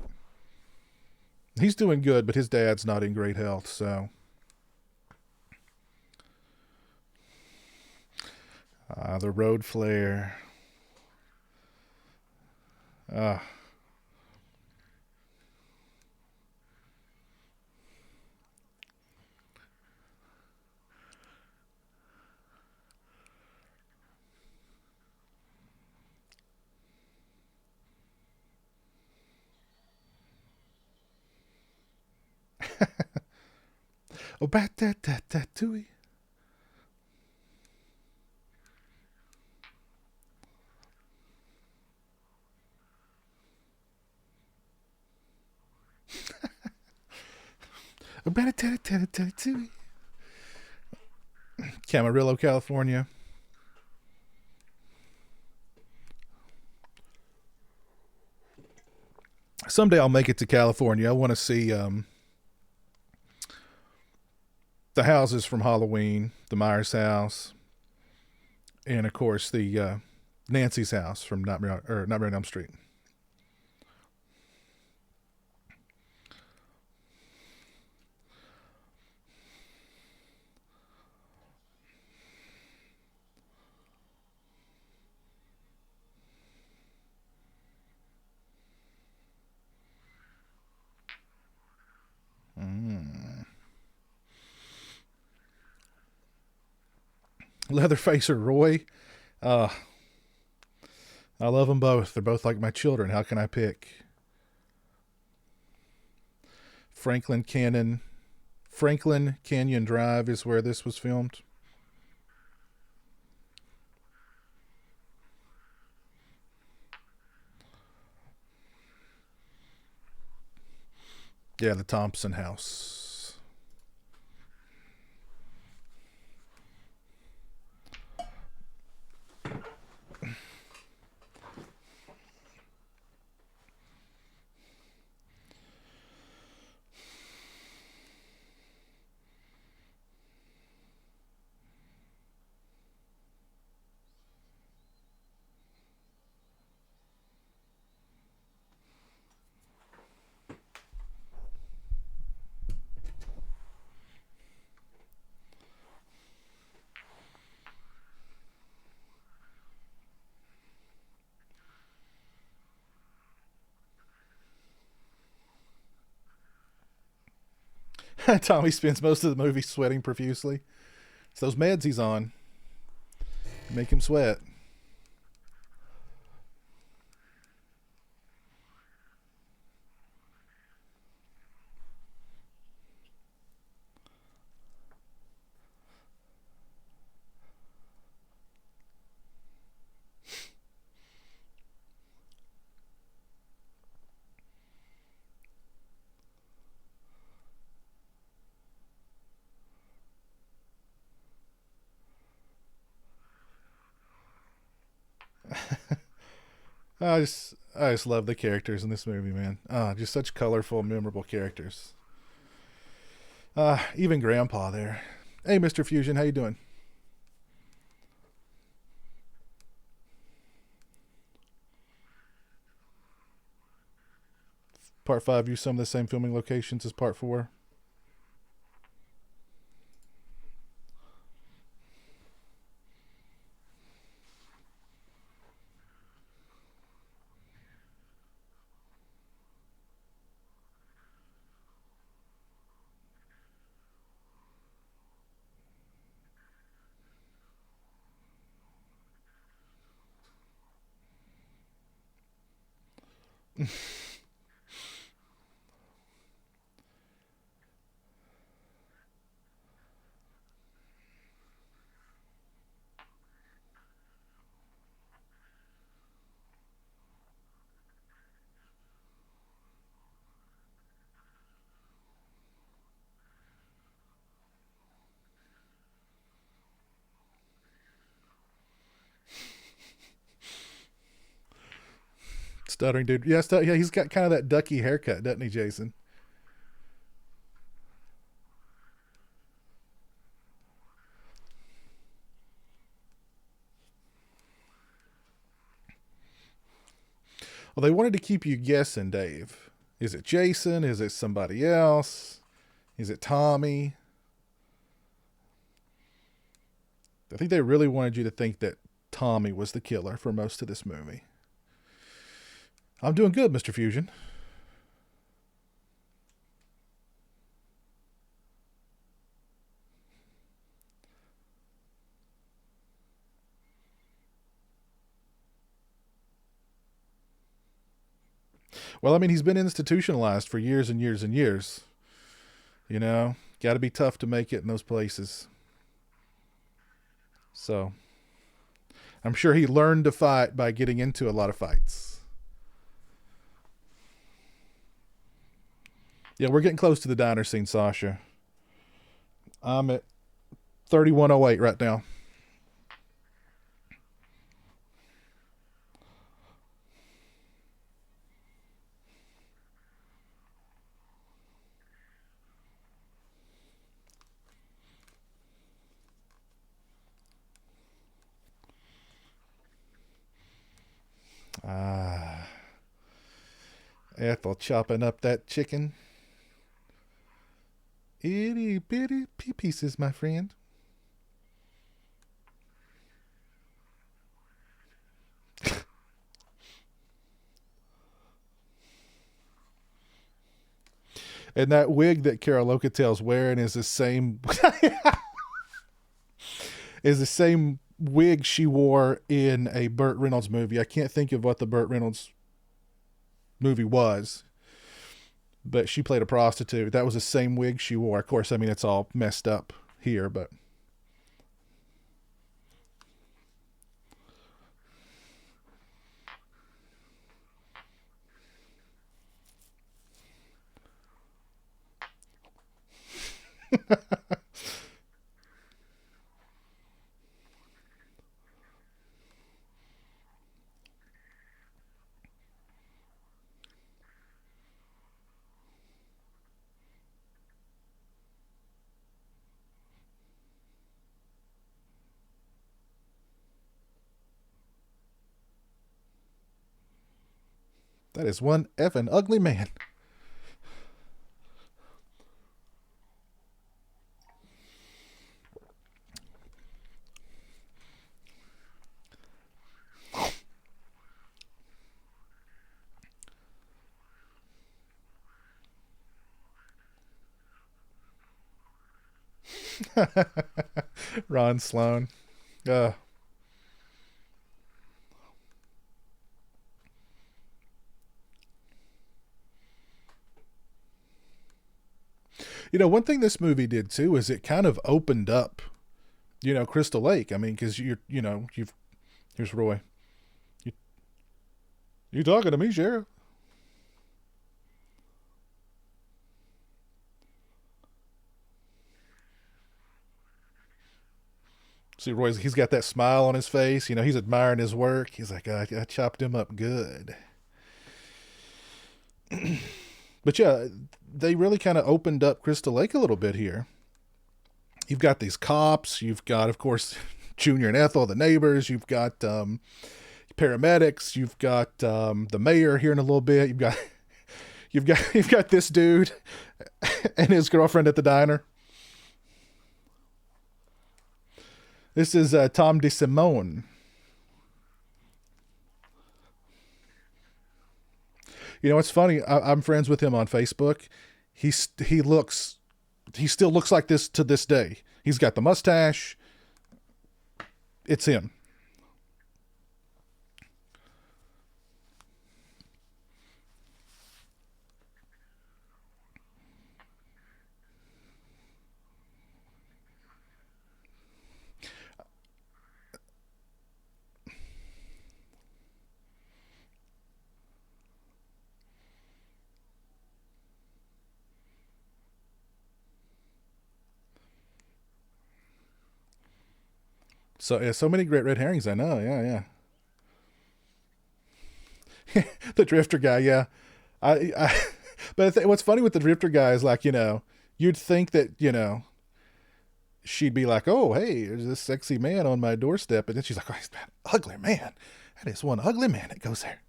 He's doing good, but his dad's not in great health, so. The road flare. Ah. Oh, bat that tooey. Oh, bat tooey. Camarillo, California. Someday I'll make it to California. I want to see the houses from Halloween, the Myers house, and of course the Nancy's house from Nightmare on Elm Street. Mm. Leatherface or Roy? Uh, I love them both. They're both like my children. How can I pick? Franklin Canyon. Franklin Canyon Drive is where this was filmed. Yeah, the Thompson house. Tommy spends most of the movie sweating profusely. It's those meds he's on. Make him sweat. I just love the characters in this movie, man. Just such colorful, memorable characters. Even Grandpa there. Hey, Mr. Fusion, how you doing? Part five used some of the same filming locations as part four. Stuttering dude. Yeah, yeah, he's got kind of that ducky haircut, doesn't he, Jason? Well, they wanted to keep you guessing, Dave. Is it Jason? Is it somebody else? Is it Tommy? I think they really wanted you to think that Tommy was the killer for most of this movie. I'm doing good, Mr. Fusion. Well, I mean, he's been institutionalized for years and years and years. You know, got to be tough to make it in those places. So, I'm sure he learned to fight by getting into a lot of fights. Yeah, we're getting close to the diner scene, Sasha. I'm at 3108 right now. Ah, Ethel chopping up that chicken. Itty bitty pieces, my friend. And that wig that Carol Locatel's wearing is the same is the same wig she wore in a Burt Reynolds movie. I can't think of what the Burt Reynolds movie was, but she played a prostitute. That was the same wig she wore. Of course, I mean it's all messed up here, but that is one effing ugly man. Ron Sloan. Uh, one thing this movie did too is it kind of opened up, Crystal Lake. I mean, because here's Roy. You, you talking to me, Sheriff? See, Roy's, he's got that smile on his face. You know, he's admiring his work. He's like, I chopped him up good. But yeah, they really kind of opened up Crystal Lake a little bit here. You've got these cops. You've got, of course, Junior and Ethel, the neighbors. You've got paramedics. You've got the mayor here in a little bit. You've got this dude and his girlfriend at the diner. This is Tom DeSimone. You know, it's funny. I'm friends with him on Facebook. He looks, he still looks like this to this day. He's got the mustache. It's him. So yeah, so many great red herrings. I know. Yeah, yeah. The drifter guy. Yeah. I but what's funny with the drifter guy is like, you'd think that, she'd be like, oh, hey, there's this sexy man on my doorstep. And then she's like, oh, he's that ugly man. That is one ugly man that goes there.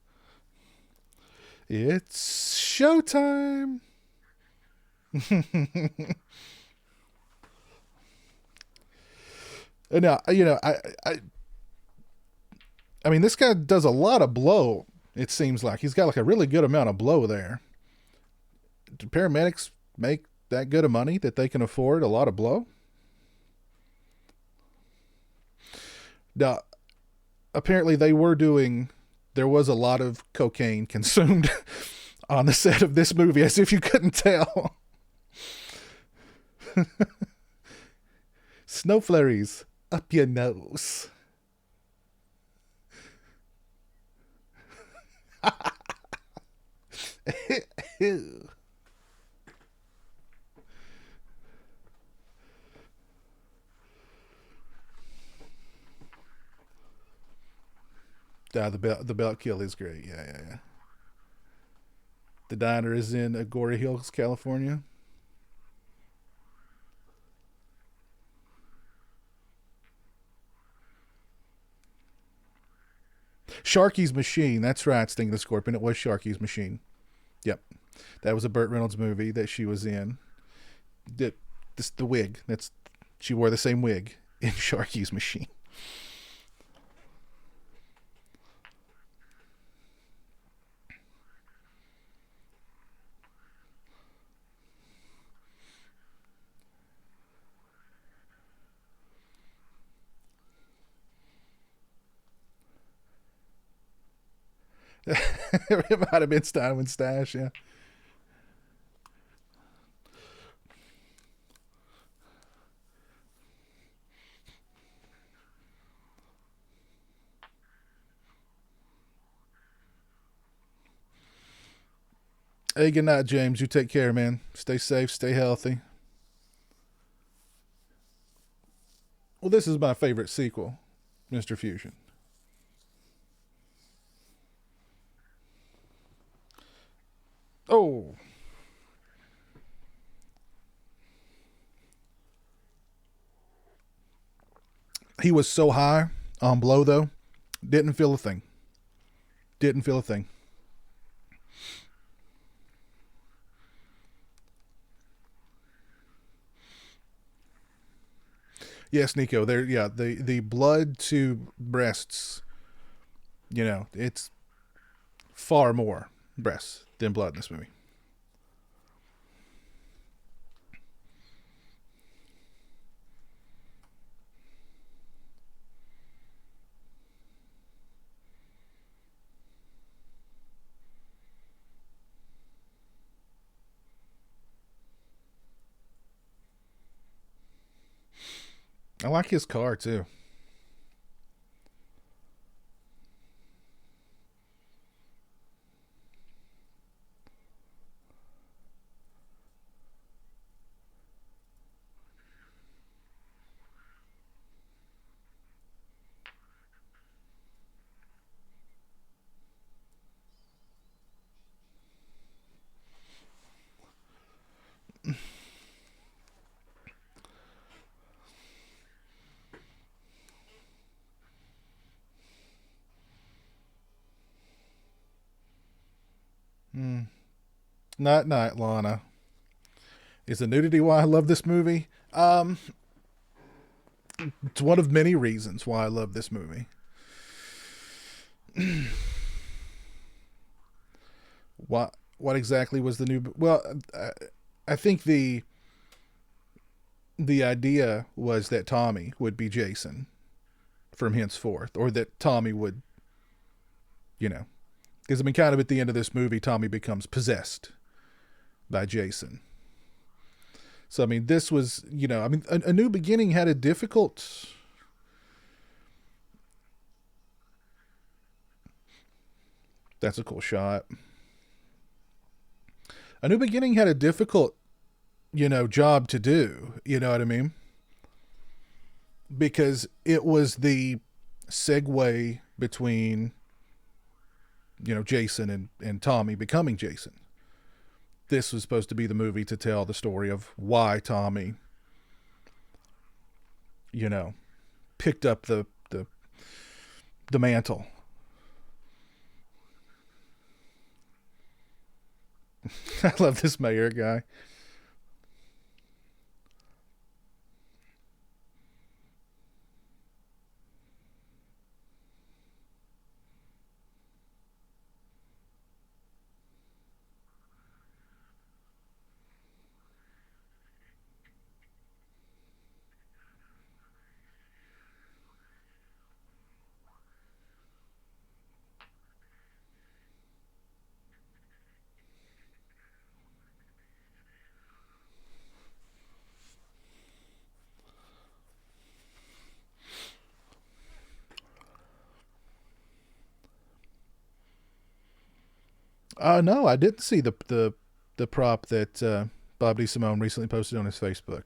It's showtime. And now, I mean, this guy does a lot of blow. It seems like he's got like a really good amount of blow there. Do paramedics make that good of money that they can afford a lot of blow? Now, apparently there was a lot of cocaine consumed on the set of this movie, as if you couldn't tell. Snow flurries up your nose. The belt kill is great. Yeah. The diner is in Agoura Hills, California. Sharky's Machine. That's right, Sting the Scorpion. It was Sharky's Machine. Yep. That was a Burt Reynolds movie that she was in. The wig. She wore the same wig in Sharky's Machine. It might have been Steinman Stash, yeah. Hey, good night, James. You take care, man. Stay safe, stay healthy. Well, this is my favorite sequel, Mr. Fusion. Oh, he was so high on blow, though. Didn't feel a thing. Didn't feel a thing. Yes, Nico. There, yeah. The blood to breasts. It's far more breasts than blood in this movie. I like his car too. Night night, Lana. Is the nudity why I love this movie? It's one of many reasons why I love this movie. What exactly was the new? Well, I think the idea was that Tommy would be Jason from henceforth, or that Tommy would, you know, because I mean, kind of at the end of this movie, Tommy becomes possessed by Jason. So I mean, this was, I mean, a New Beginning had a difficult. That's a cool shot. A New Beginning had a difficult, job to do. You know what I mean? Because it was the segue between, Jason and Tommy becoming Jason. This was supposed to be the movie to tell the story of why Tommy, you know, picked up the mantle. I love this mayor guy. No, I didn't see the prop that Bob D. Simone recently posted on his Facebook.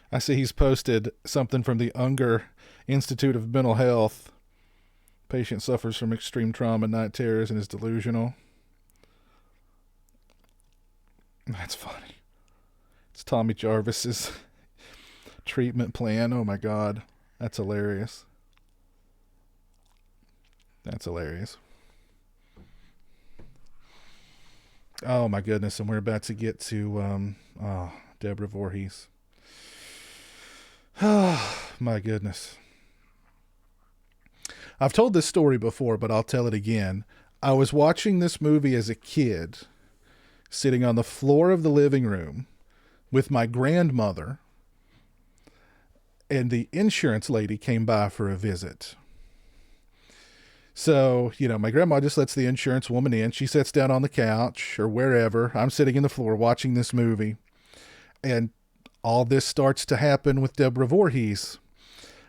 I see he's posted something from the Unger Institute of Mental Health. Patient suffers from extreme trauma, night terrors, and is delusional. That's funny. It's Tommy Jarvis's treatment plan. Oh my god. That's hilarious. That's hilarious. Oh my goodness, and we're about to get to Deborah Voorhees. Oh my goodness. I've told this story before, but I'll tell it again. I was watching this movie as a kid, sitting on the floor of the living room with my grandmother, and the insurance lady came by for a visit. So, my grandma just lets the insurance woman in. She sits down on the couch or wherever. I'm sitting in the floor watching this movie. And all this starts to happen with Deborah Voorhees.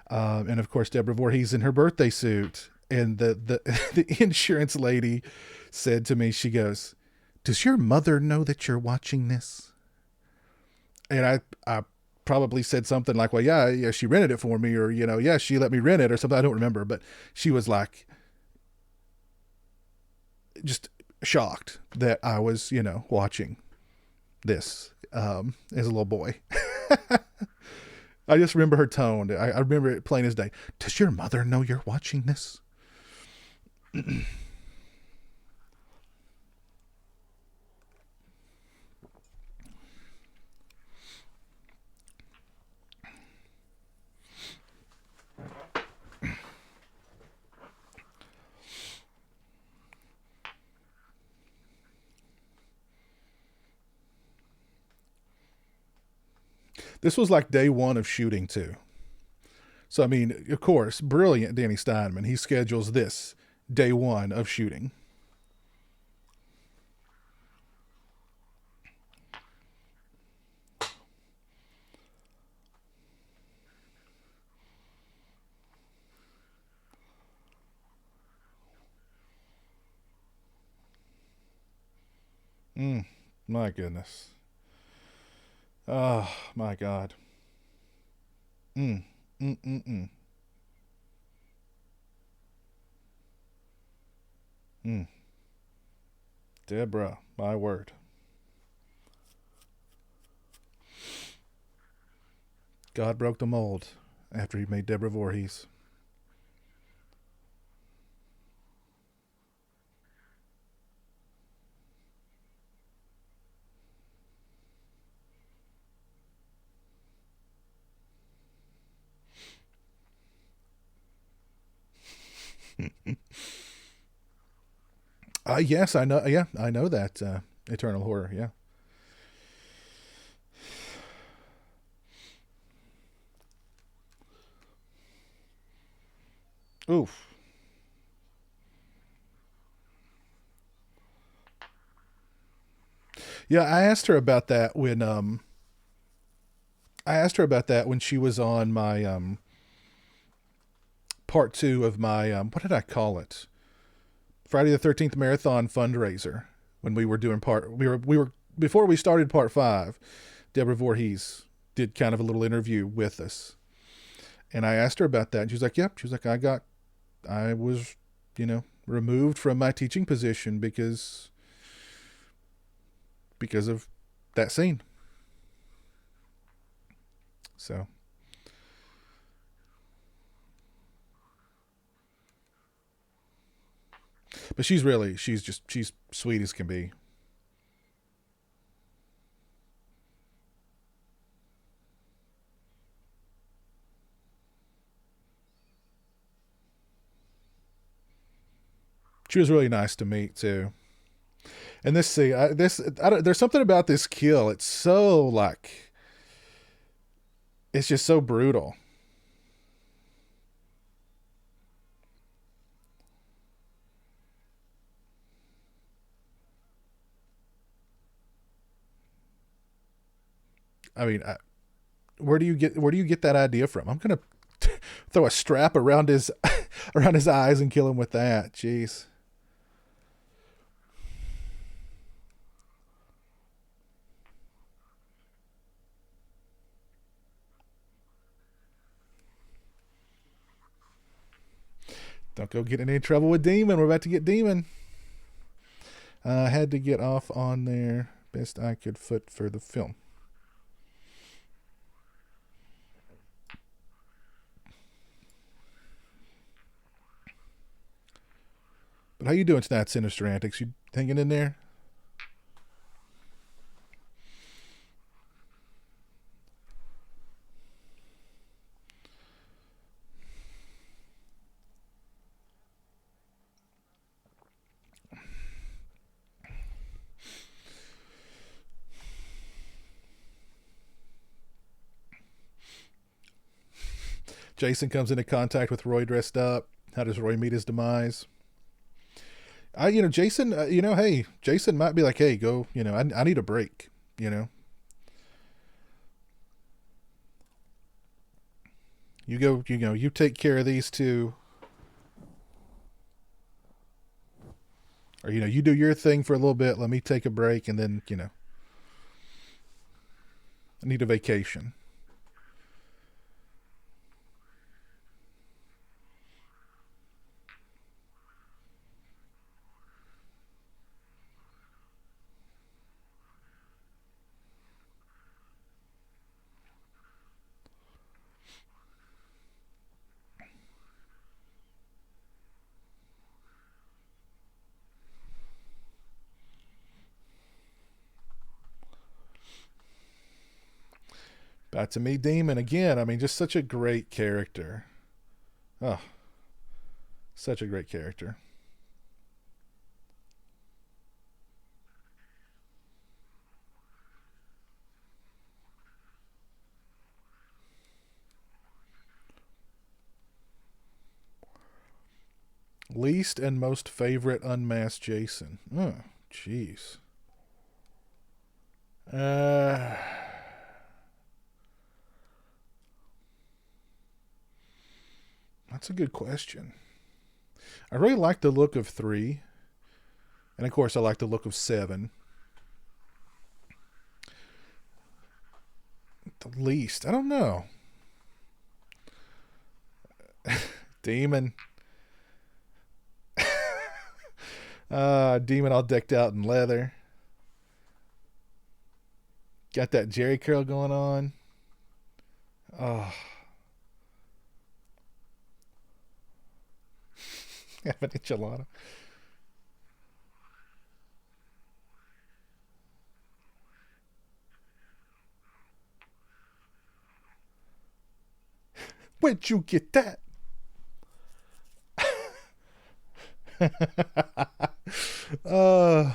And of course, Deborah Voorhees in her birthday suit. And the the insurance lady said to me, she goes, "Does your mother know that you're watching this?" And I probably said something like, "Well, yeah, she rented it for me," or, "Yeah, she let me rent it," or something. I don't remember. But she was like, just shocked that I was, watching this as a little boy. I just remember her tone. I remember it plain as day. "Does your mother know you're watching this?" This was like day one of shooting too. So, I mean, of course, brilliant Danny Steinman. He schedules this day one of shooting. Mm, my goodness. Oh, my God. Mm, mm, mm, mm, mm. Deborah, my word. God broke the mold after he made Deborah Voorhees. Yes, I know. Yeah, I know that Eternal Horror. Yeah. Oof. Yeah, I asked her about that when she was on my part two of my what did I call it? Friday the 13th marathon fundraiser when we were before we started part 5. Deborah Voorhees did kind of a little interview with us. And I asked her about that and she was like, "Yep." She was like, I was, removed from my teaching position because of that scene." So, but she's sweet as can be. She was really nice to meet too. And there's something about this kill. It's so like it's just so brutal. I mean, where do you get that idea from? I'm gonna throw a strap around his around his eyes and kill him with that. Jeez. Don't go get in any trouble with Demon. We're about to get Demon. I had to get off on there best I could foot for the film. But how you doing tonight, Sinister Antics? You hanging in there? Jason comes into contact with Roy dressed up. How does Roy meet his demise? Jason, hey, Jason might be like, hey, go, I need a break, you know, you go, you take care of these two, or, you do your thing for a little bit. Let me take a break. And then, I need a vacation. Back to me, Demon again. I mean, just such a great character. Oh, such a great character. Least and most favorite unmasked Jason. Oh, jeez. Uh, that's a good question. I really like the look of 3, and of course, I like the look of 7. The least. I don't know. Demon. Demon all decked out in leather. Got that Jerry curl going on. Oh. Have an enchilada. Where'd you get that? uh,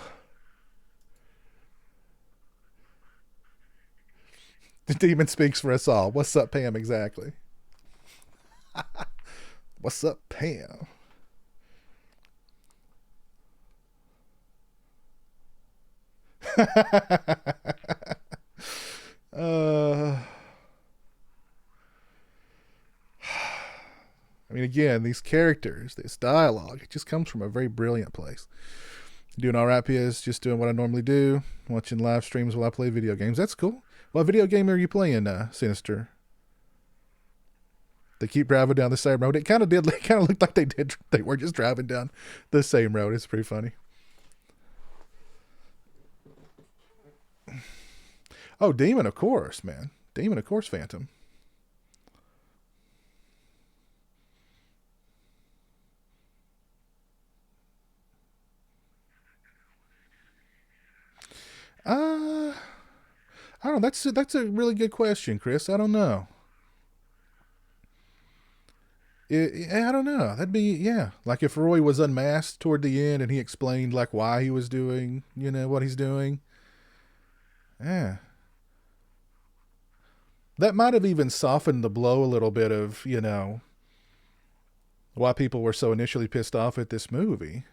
the demon speaks for us all. What's up, Pam? Exactly. What's up, Pam? uh, I mean, again, these characters, this dialogue, it just comes from a very brilliant place. Doing all right, Piers. Just doing what I normally do. Watching live streams while I play video games. That's cool. What video game are you playing, Sinister? They keep driving down the same road. It kind of did. It kind of looked like they did. They were just driving down the same road. It's pretty funny. Oh, Demon, of course, man. Demon, of course, Phantom. I don't know. That's a really good question, Chris. I don't know. I don't know. That'd be, yeah. Like if Roy was unmasked toward the end and he explained like why he was doing, what he's doing. Yeah. That might have even softened the blow a little bit of, why people were so initially pissed off at this movie.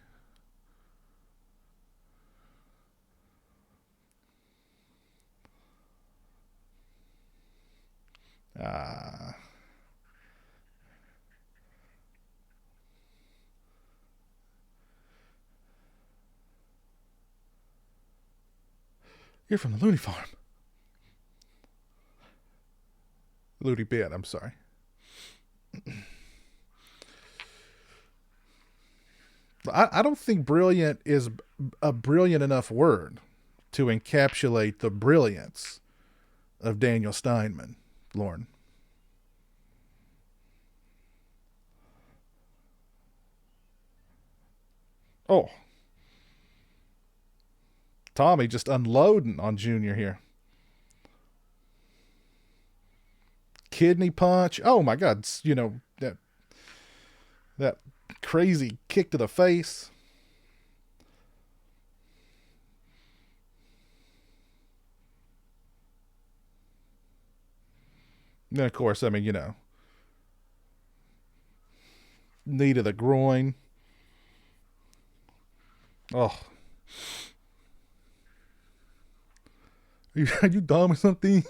Ah. You're from the Looney Farm. Looney Bin, I'm sorry. I don't think brilliant is a brilliant enough word to encapsulate the brilliance of Daniel Steinman, Lauren. Oh, Tommy just unloading on Junior here. Kidney punch. Oh my God, that crazy kick to the face. And then of course, I mean, knee to the groin. Oh. Are you dumb or something?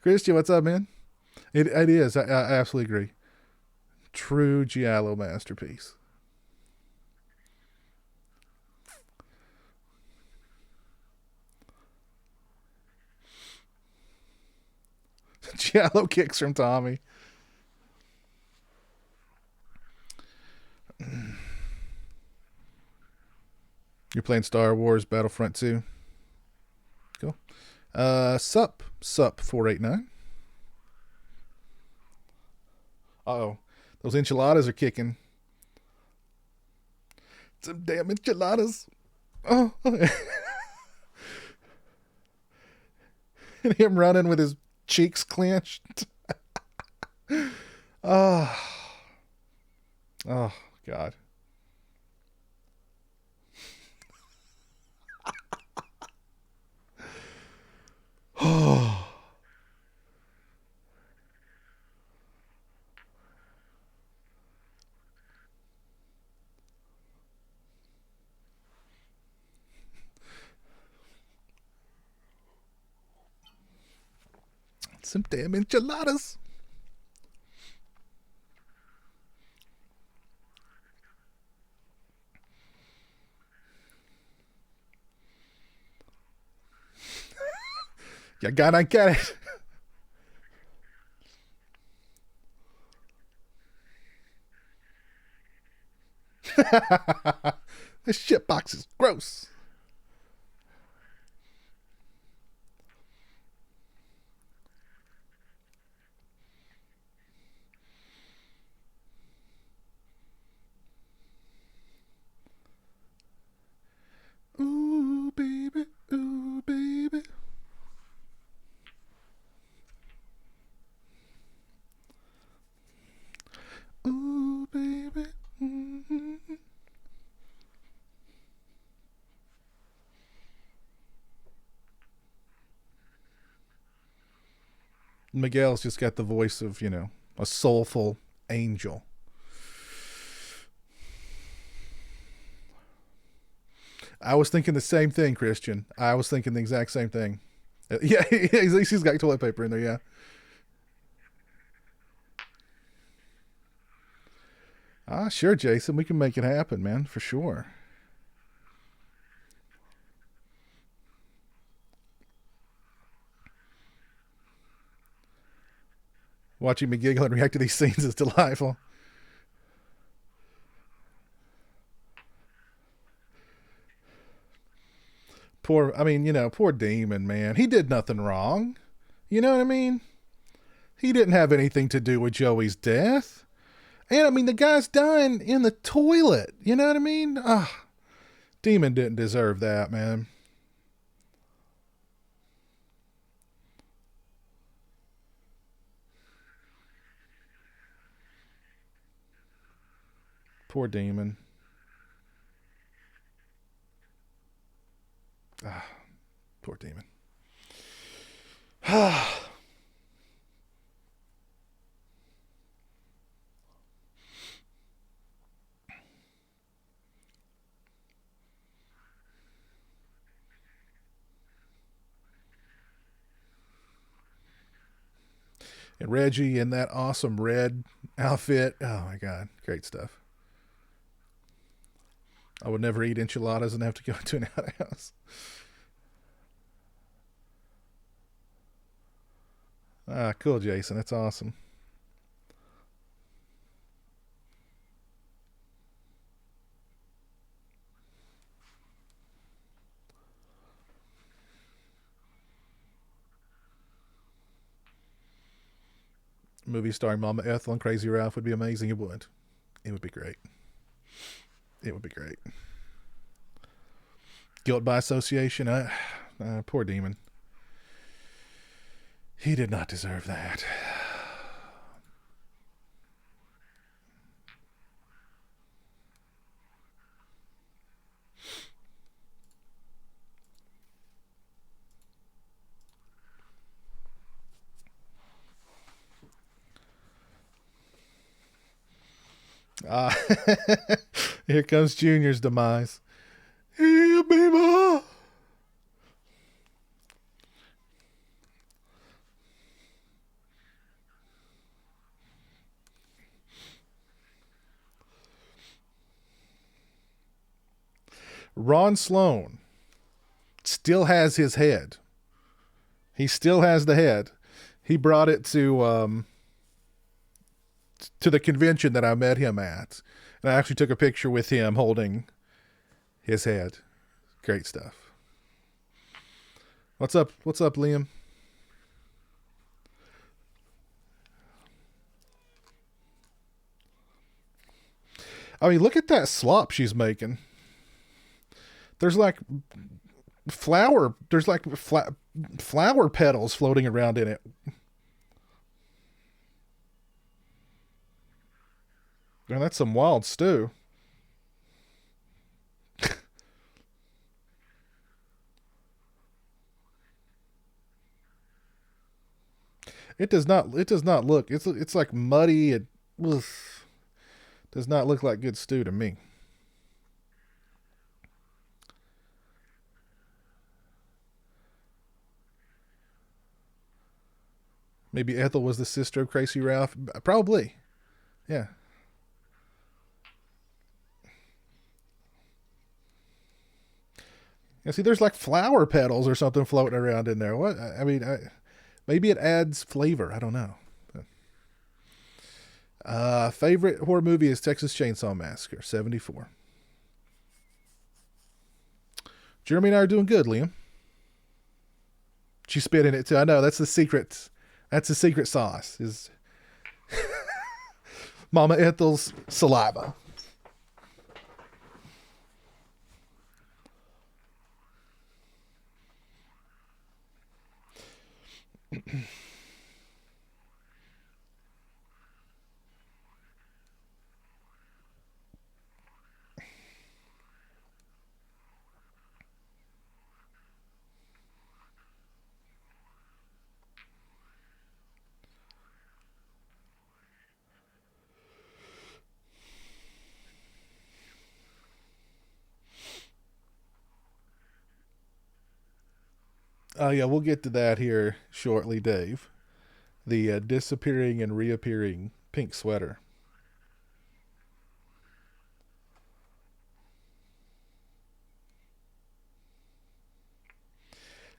Christian, what's up, man? It is. I absolutely agree. True Giallo masterpiece. Giallo kicks from Tommy. You're playing Star Wars Battlefront 2. Cool. Sup 489. Uh-oh. Those enchiladas are kicking. Some damn enchiladas. Oh. And him running with his cheeks clenched. Oh. Oh, God. Oh. Some damn enchiladas. You gotta get it. This shit box is gross. Ooh, baby. Ooh, baby. Ooh, baby. Mm-hmm. Miguel's just got the voice of, a soulful angel. I was thinking the same thing, Christian. I was thinking the exact same thing. Yeah, at least he's got toilet paper in there, yeah. Ah, sure, Jason. We can make it happen, man, for sure. Watching me giggle and react to these scenes is delightful. Poor Demon, man. He did nothing wrong. You know what I mean? He didn't have anything to do with Joey's death. And, the guy's dying in the toilet. You know what I mean? Demon didn't deserve that, man. Poor Demon. Poor Demon. And Reggie in that awesome red outfit. Oh my God. Great stuff. I would never eat enchiladas and have to go to an outhouse. Cool, Jason. That's awesome. Movie starring Mama Ethel and Crazy Ralph would be amazing. It would. It would be great. It would be great. Guilt by association. Poor Demon. He did not deserve that. Uh, Here comes Junior's demise. Here, baby. Ron Sloan still has his head. He still has the head. He brought it to the convention that I met him at. And I actually took a picture with him holding his head. Great stuff. What's up? What's up, Liam? Look at that slop she's making. There's like flower petals floating around in it. Man, that's some wild stew. It does not. It does not look. It's like muddy. It does not look like good stew to me. Maybe Ethel was the sister of Crazy Ralph. Probably. Yeah. Yeah, see, there's like flower petals or something floating around in there. Maybe it adds flavor. I don't know. Favorite horror movie is Texas Chainsaw Massacre, 74. Jeremy and I are doing good, Liam. She spit in it too. I know that's the secret. That's the secret sauce. Is Mama Ethel's saliva. Oh yeah, we'll get to that here shortly, Dave. The disappearing and reappearing pink sweater.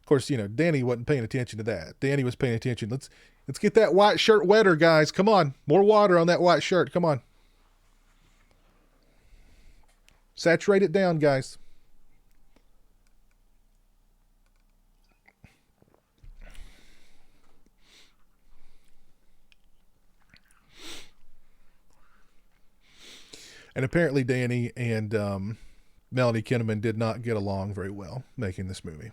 Of course, Danny wasn't paying attention to that. Danny was paying attention. Let's get that white shirt wetter, guys. Come on, more water on that white shirt. Come on, saturate it down, guys. And apparently, Danny and Melanie Kinnaman did not get along very well making this movie.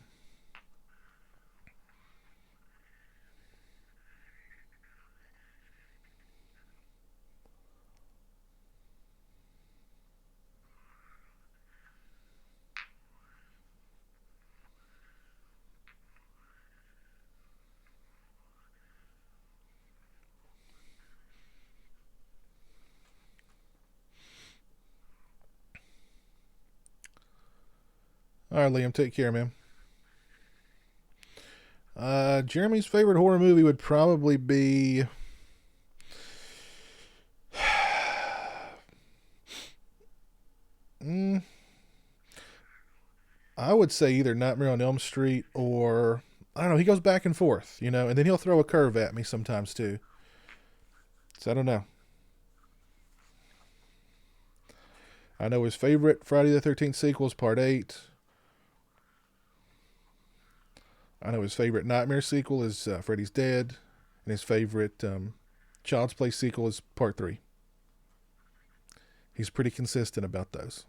All right, Liam, take care, man. Jeremy's favorite horror movie would probably be. mm, I would say either Nightmare on Elm Street or I don't know. He goes back and forth, and then he'll throw a curve at me sometimes too. So I don't know. I know his favorite Friday the 13th sequel is Part 8. I know his favorite Nightmare sequel is Freddy's Dead. And his favorite Child's Play sequel is Part 3. He's pretty consistent about those.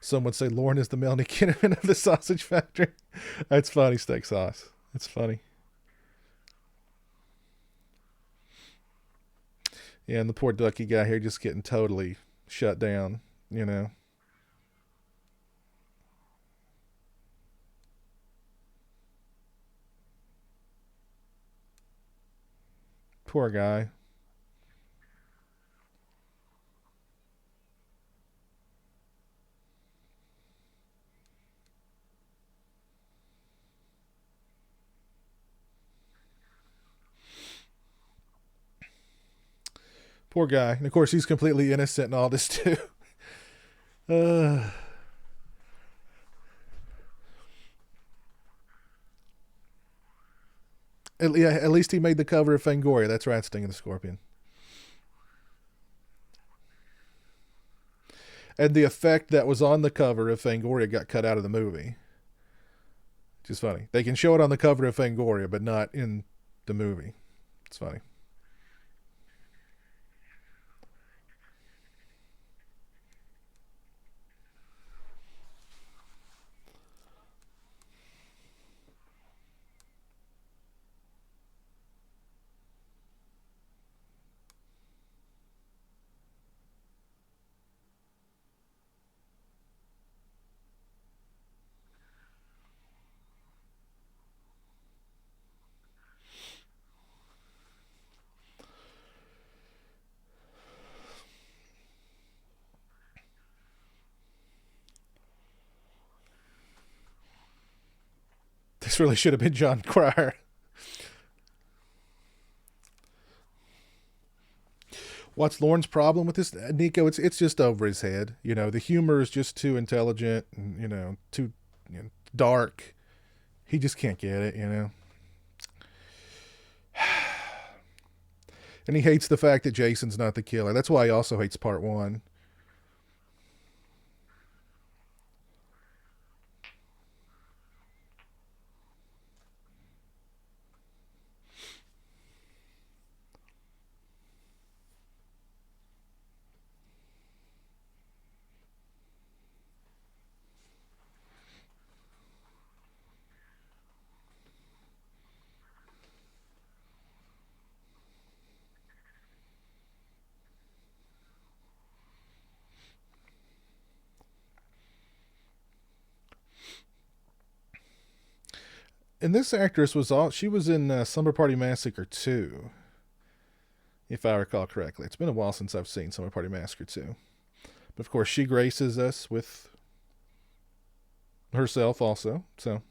Some would say Lauren is the Melanie Kinnaman of the Sausage Factory. That's funny, steak sauce. That's funny. Yeah, and the poor Ducky guy here just getting totally shut down, you know. Poor guy. Poor guy. And of course, he's completely innocent in all this, too. uh, yeah, at least he made the cover of Fangoria. That's right, Sting and the Scorpion. And the effect that was on the cover of Fangoria got cut out of the movie. Which is funny. They can show it on the cover of Fangoria, but not in the movie. It's funny. This really should have been John Cryer. What's Lauren's problem with this, Nico? It's just over his head. The humor is just too intelligent and too dark. He just can't get it, And he hates the fact that Jason's not the killer. That's why he also hates part one. And this actress she was in Summer Party Massacre 2, if I recall correctly. It's been a while since I've seen Summer Party Massacre 2. But of course, she graces us with herself also. So,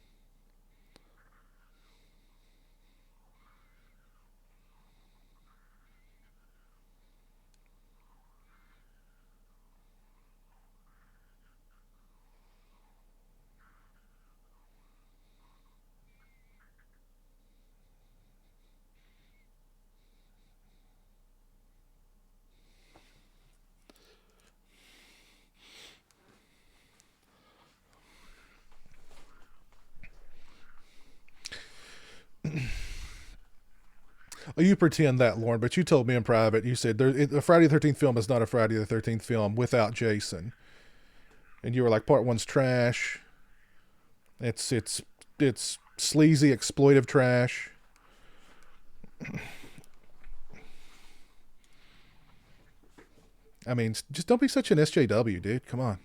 oh, you pretend that, Lauren, but you told me in private, you said a Friday the 13th film is not a Friday the 13th film without Jason. And you were like, part one's trash. It's sleazy, exploitive trash. I mean, just don't be such an SJW, dude. Come on.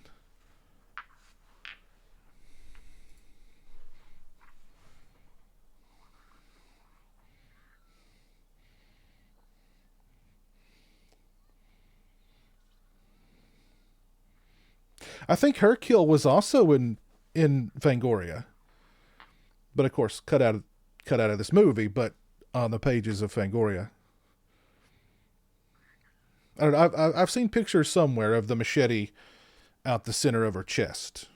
I think her kill was also in Fangoria, but of course cut out of this movie, but on the pages of Fangoria. I don't know. I've seen pictures somewhere of the machete out the center of her chest.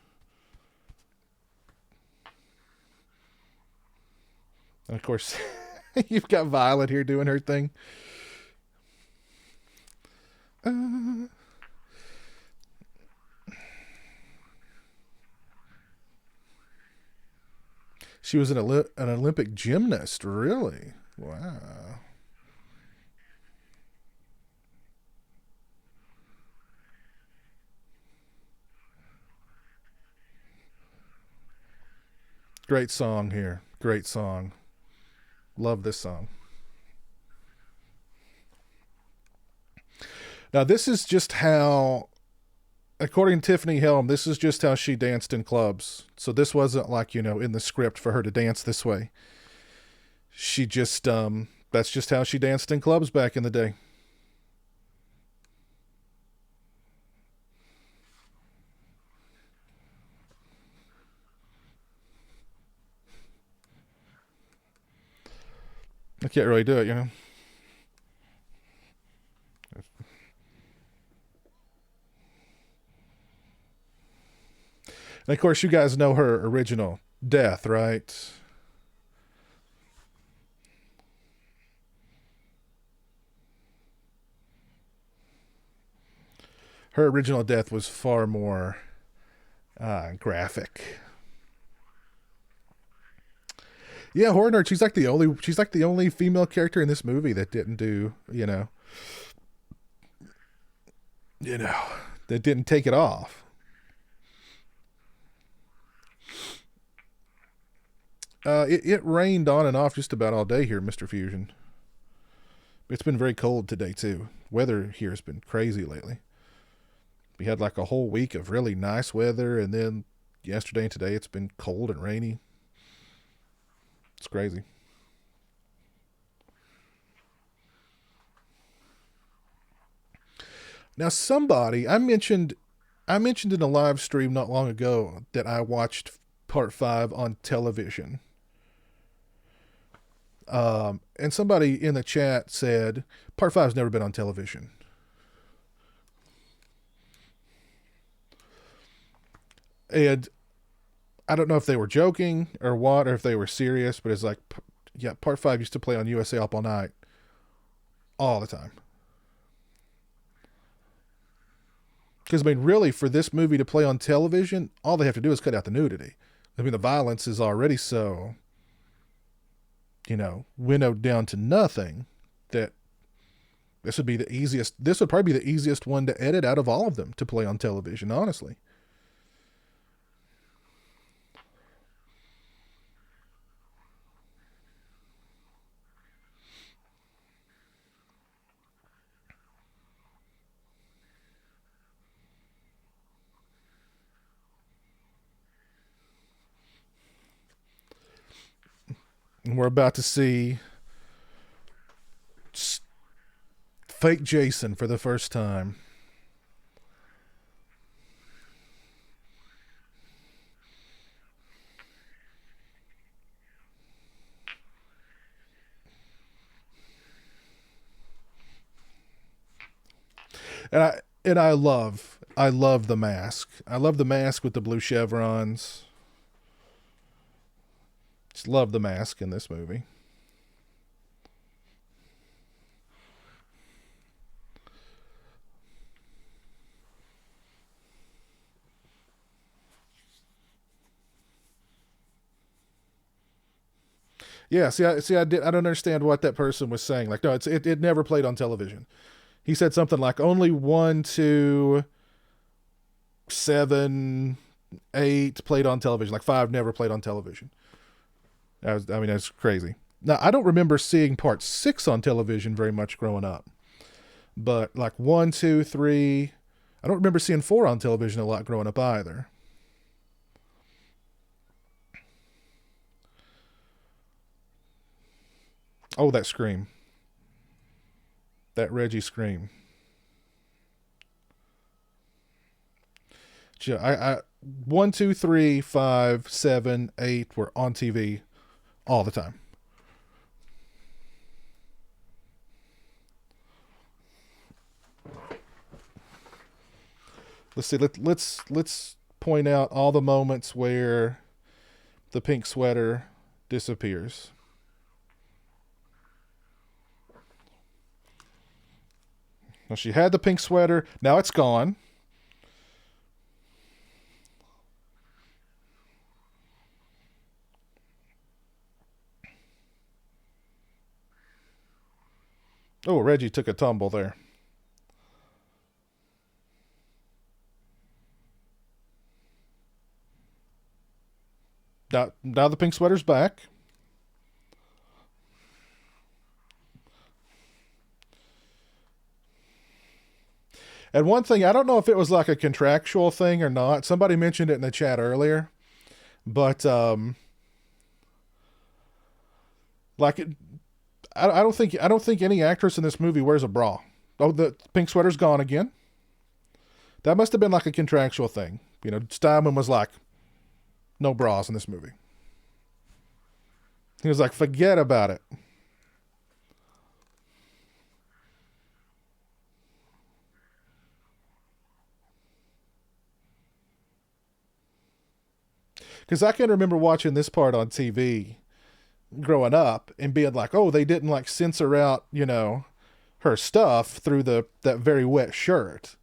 And of course, you've got Violet here doing her thing. Uh, she was an Olympic gymnast, really? Wow. Great song here. Great song. Love this song. Now, this is just how, according to Tiffany Helm, this is just how she danced in clubs. So this wasn't like, in the script for her to dance this way. She just, that's just how she danced in clubs back in the day. I can't really do it. And of course, you guys know her original death, right? Her original death was far more graphic. Yeah, horror nerd. She's like the only female character in this movie that didn't do you know that didn't take it off. It rained on and off just about all day here, Mister Fusion. It's been very cold today too. Weather here has been crazy lately. We had like a whole week of really nice weather, and then yesterday and today it's been cold and rainy. It's crazy. Now, I mentioned in a live stream not long ago that I watched part five on television. And somebody in the chat said part five's never been on television. And I don't know if they were joking or what, or if they were serious, but it's like, yeah, part five used to play on USA Up All Night all the time. Because, I mean, really, for this movie to play on television, all they have to do is cut out the nudity. I mean, the violence is already so, winnowed down to nothing that this would probably be the easiest one to edit out of all of them to play on television, honestly. And we're about to see fake Jason for the first time. And I love the mask. I love the mask with the blue chevrons. Just love the mask in this movie. Yeah, I don't understand what that person was saying. Like, no, it never played on television. He said something like only 1, 2, 7, 8 played on television. Like five never played on television. I mean, that's crazy. Now, I don't remember seeing part six on television very much growing up, but like 1, 2, 3, I don't remember seeing four on television a lot growing up either. Oh, that scream, that Reggie scream. Yeah, I 1, 2, 3, 5, 7, 8 were on TV all the time. Let's see. Let's point out all the moments where the pink sweater disappears. Now she had the pink sweater. Now it's gone. Oh, Reggie took a tumble there. Now the pink sweater's back. And one thing, I don't know if it was like a contractual thing or not. Somebody mentioned it in the chat earlier, but like it, I don't think any actress in this movie wears a bra. Oh, the pink sweater's gone again. That must have been like a contractual thing. Steinman was like, no bras in this movie. He was like, forget about it. Because I can remember watching this part on TV growing up and being like, oh, they didn't like censor out, her stuff through that very wet shirt.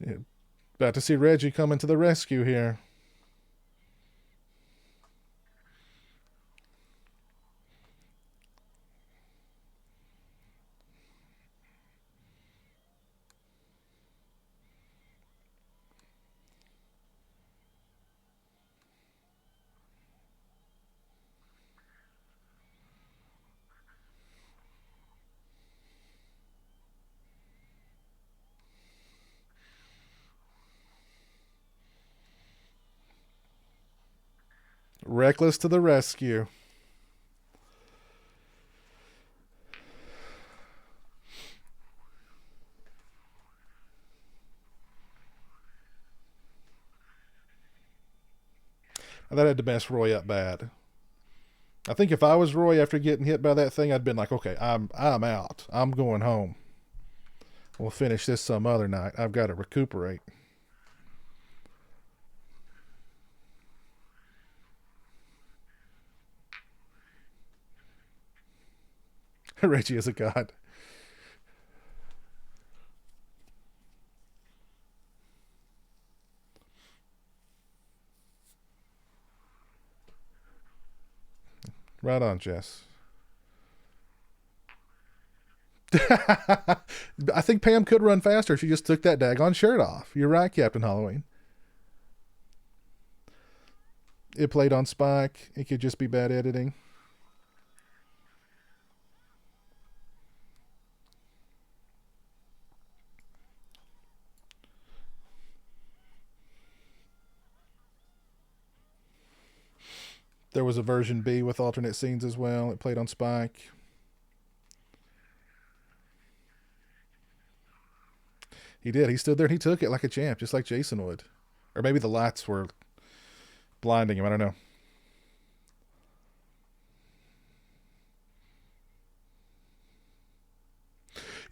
Yeah, about to see Reggie coming to the rescue here. Reckless to the rescue. That had to mess Roy up bad. I think if I was Roy after getting hit by that thing, I'd been like, okay, I'm out. I'm going home. We'll finish this some other night. I've got to recuperate. Reggie is a god. Right on, Jess. I think Pam could run faster if she just took that daggone shirt off. You're right, Captain Halloween. It played on Spike. It could just be bad editing. There was a version B with alternate scenes as well. It played on Spike. He did. He stood there and he took it like a champ, just like Jason would. Or maybe the lights were blinding him. I don't know.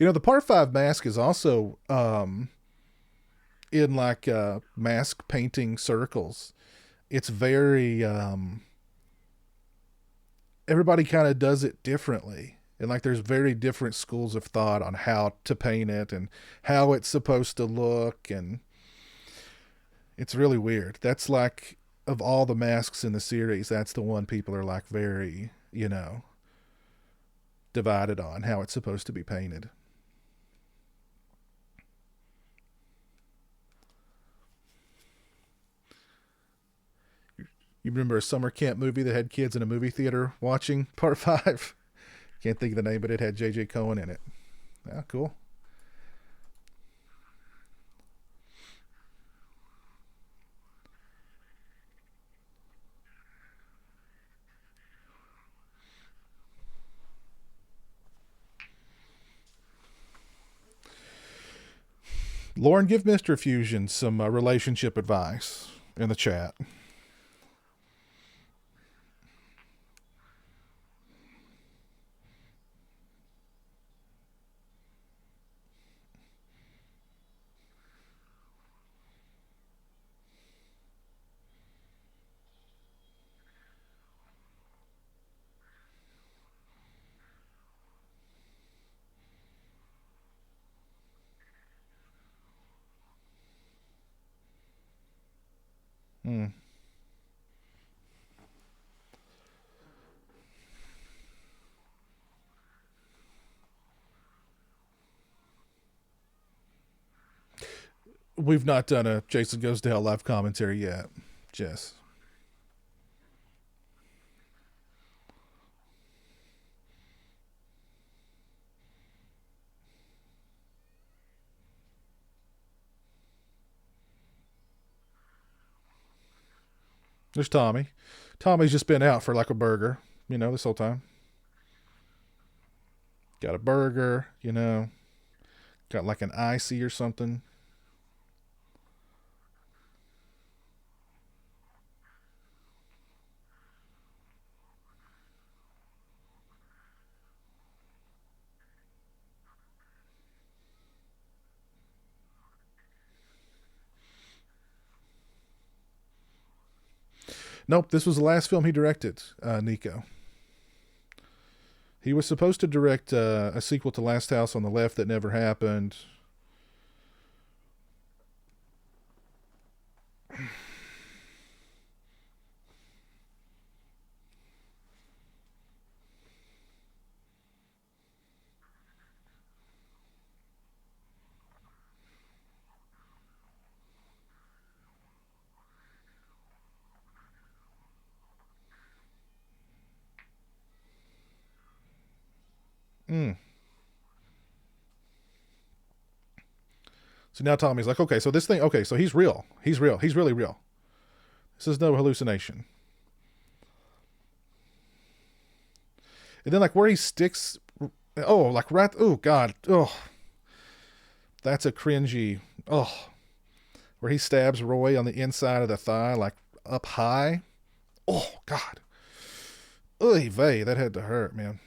You know, the Part 5 mask is also in like mask painting circles. It's very. Everybody kind of does it differently. And like there's very different schools of thought on how to paint it and how it's supposed to look. And it's really weird. That's like, of all the masks in the series, that's the one people are like very, divided on how it's supposed to be painted. You remember a summer camp movie that had kids in a movie theater watching Part 5? Can't think of the name, but it had J.J. Cohen in it. Ah, cool. Lauren, give Mr. Fusion some relationship advice in the chat. Hmm. We've not done a Jason Goes to Hell live commentary yet, Jess. There's Tommy. Tommy's just been out for like a burger, this whole time. Got a burger, got like an icy or something. Nope, this was the last film he directed, Nico. He was supposed to direct a sequel to Last House on the Left that never happened. Mm. So now Tommy's like, okay, so this thing, okay, so he's real. He's real. He's really real. This is no hallucination. And then like where he sticks, oh, like right, oh God, oh, that's a cringy, oh, where he stabs Roy on the inside of the thigh, like up high. Oh God, oy vey, that had to hurt, man.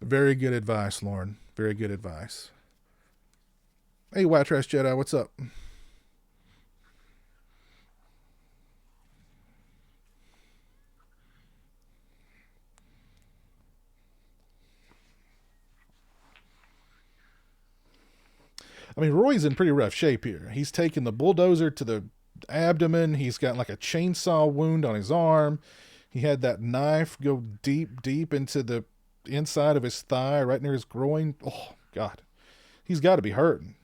Very good advice, Lauren. Very good advice. Hey, White Trash Jedi, what's up? I mean, Roy's in pretty rough shape here. He's taken the bulldozer to the abdomen. He's got like a chainsaw wound on his arm. He had that knife go deep, deep into the inside of his thigh, right near his groin. Oh, God. He's got to be hurting.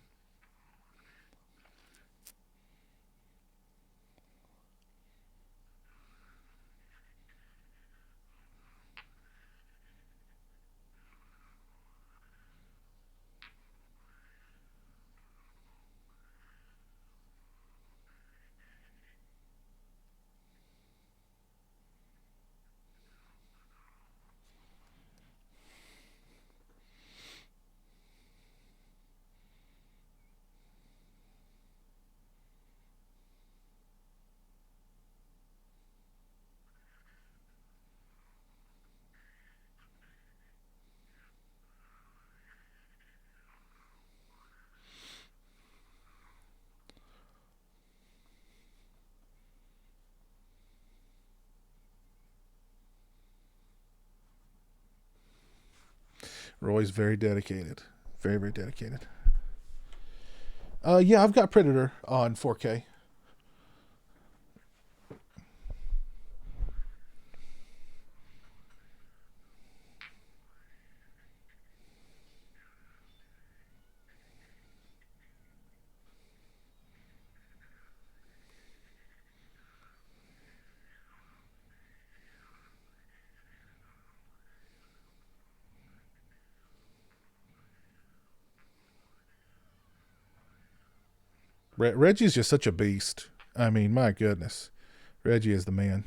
Roy's very dedicated. Very, very dedicated. Yeah, I've got Predator on 4K. Reggie's just such a beast. I mean, my goodness. Reggie is the man.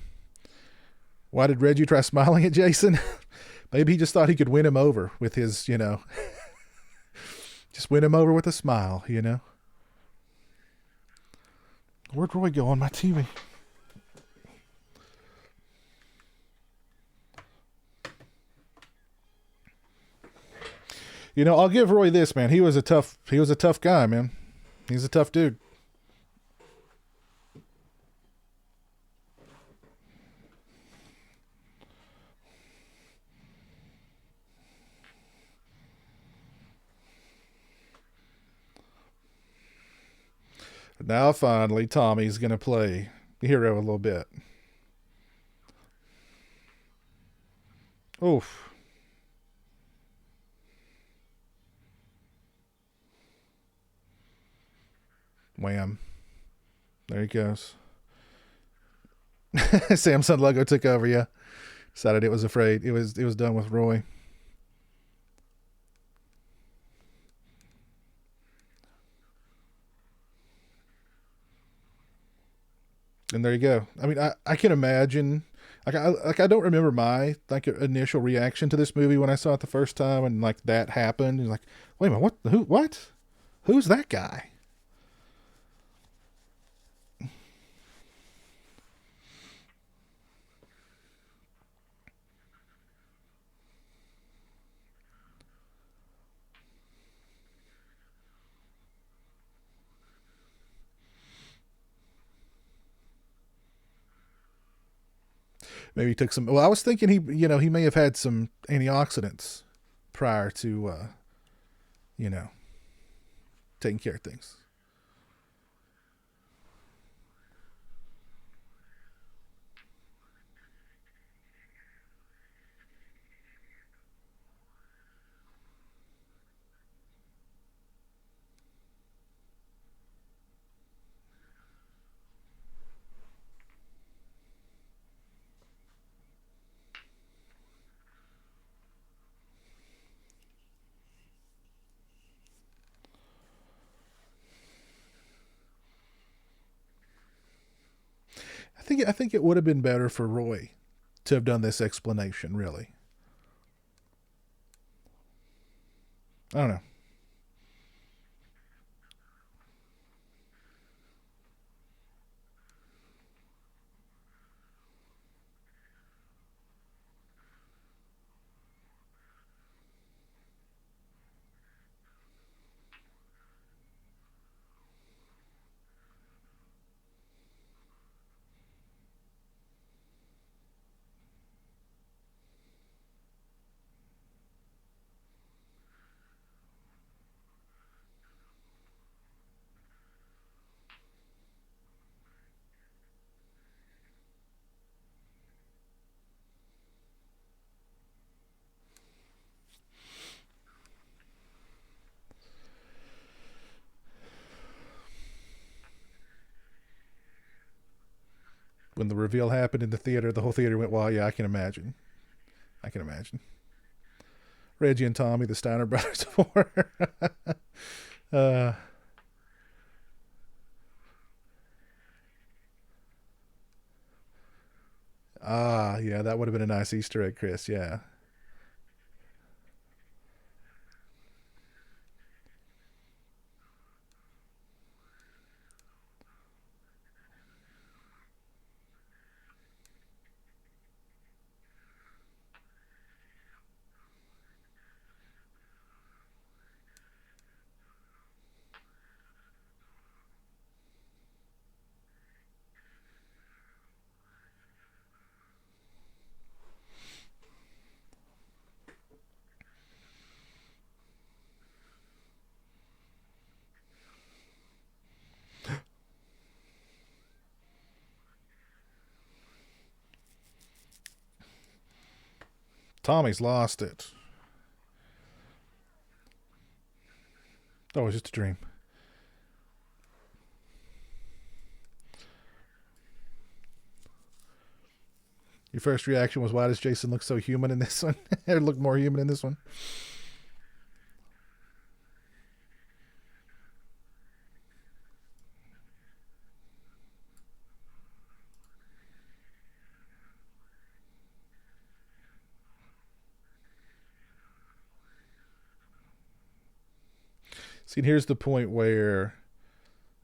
Why did Reggie try smiling at Jason? Maybe he just thought he could win him over with his, just win him over with a smile, Where'd Roy go on my TV? I'll give Roy this, man. He was a tough guy, man. He's a tough dude. Now finally, Tommy's gonna play hero a little bit. Oof. Wham. There he goes. Samsung logo took over, yeah. Decided it was afraid. It was done with Roy. And there you go. I mean, I can imagine. I don't remember my like initial reaction to this movie when I saw it the first time, and like that happened. And like, wait a minute, what? Who? What? Who's that guy? Maybe he took some. Well, I was thinking he may have had some antioxidants prior to you know taking care of things. think it would have been better for Roy to have done this explanation. Really, I don't know. When the reveal happened in the theater, the whole theater went, "Wow, yeah, I can imagine. I can imagine." Reggie and Tommy, the Steiner brothers of horror. uh, yeah, that would have been a nice Easter egg, Chris. Yeah. Tommy's lost it. Oh, it's just a dream. Your first reaction was, why does Jason look so human in this one? Or look more human in this one? See, here's the point where,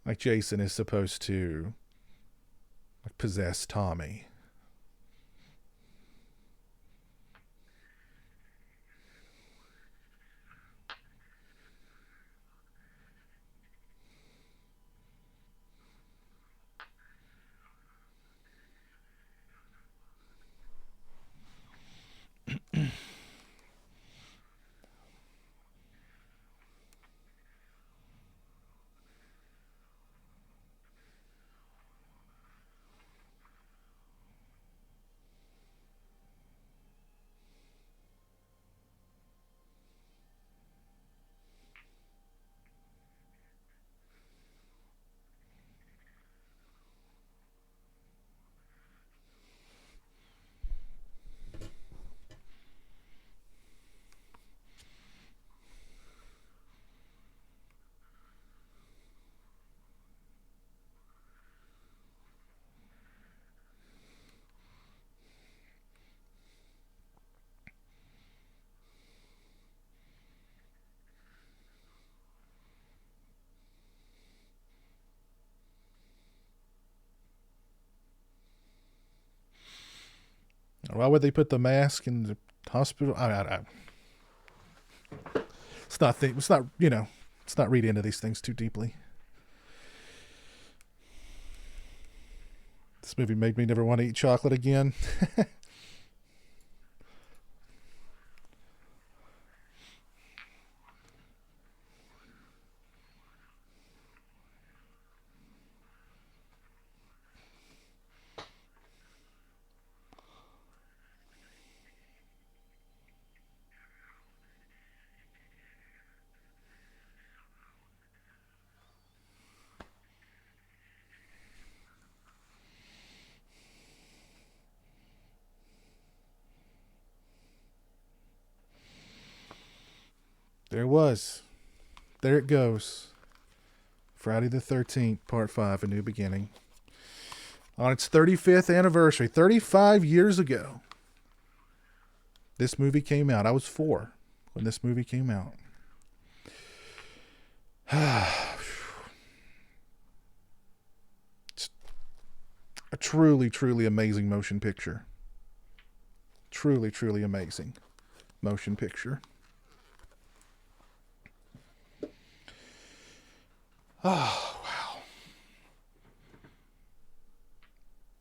like, Jason is supposed to, like, possess Tommy. Why would they put the mask in the hospital? It's not. It's not. It's not read into these things too deeply. This movie made me never want to eat chocolate again. There it was. There it goes. Friday the 13th, Part 5, A New Beginning. On its 35th anniversary, 35 years ago, this movie came out. I was 4 when this movie came out. It's a truly, truly amazing motion picture. Truly, truly amazing motion picture. Oh, wow.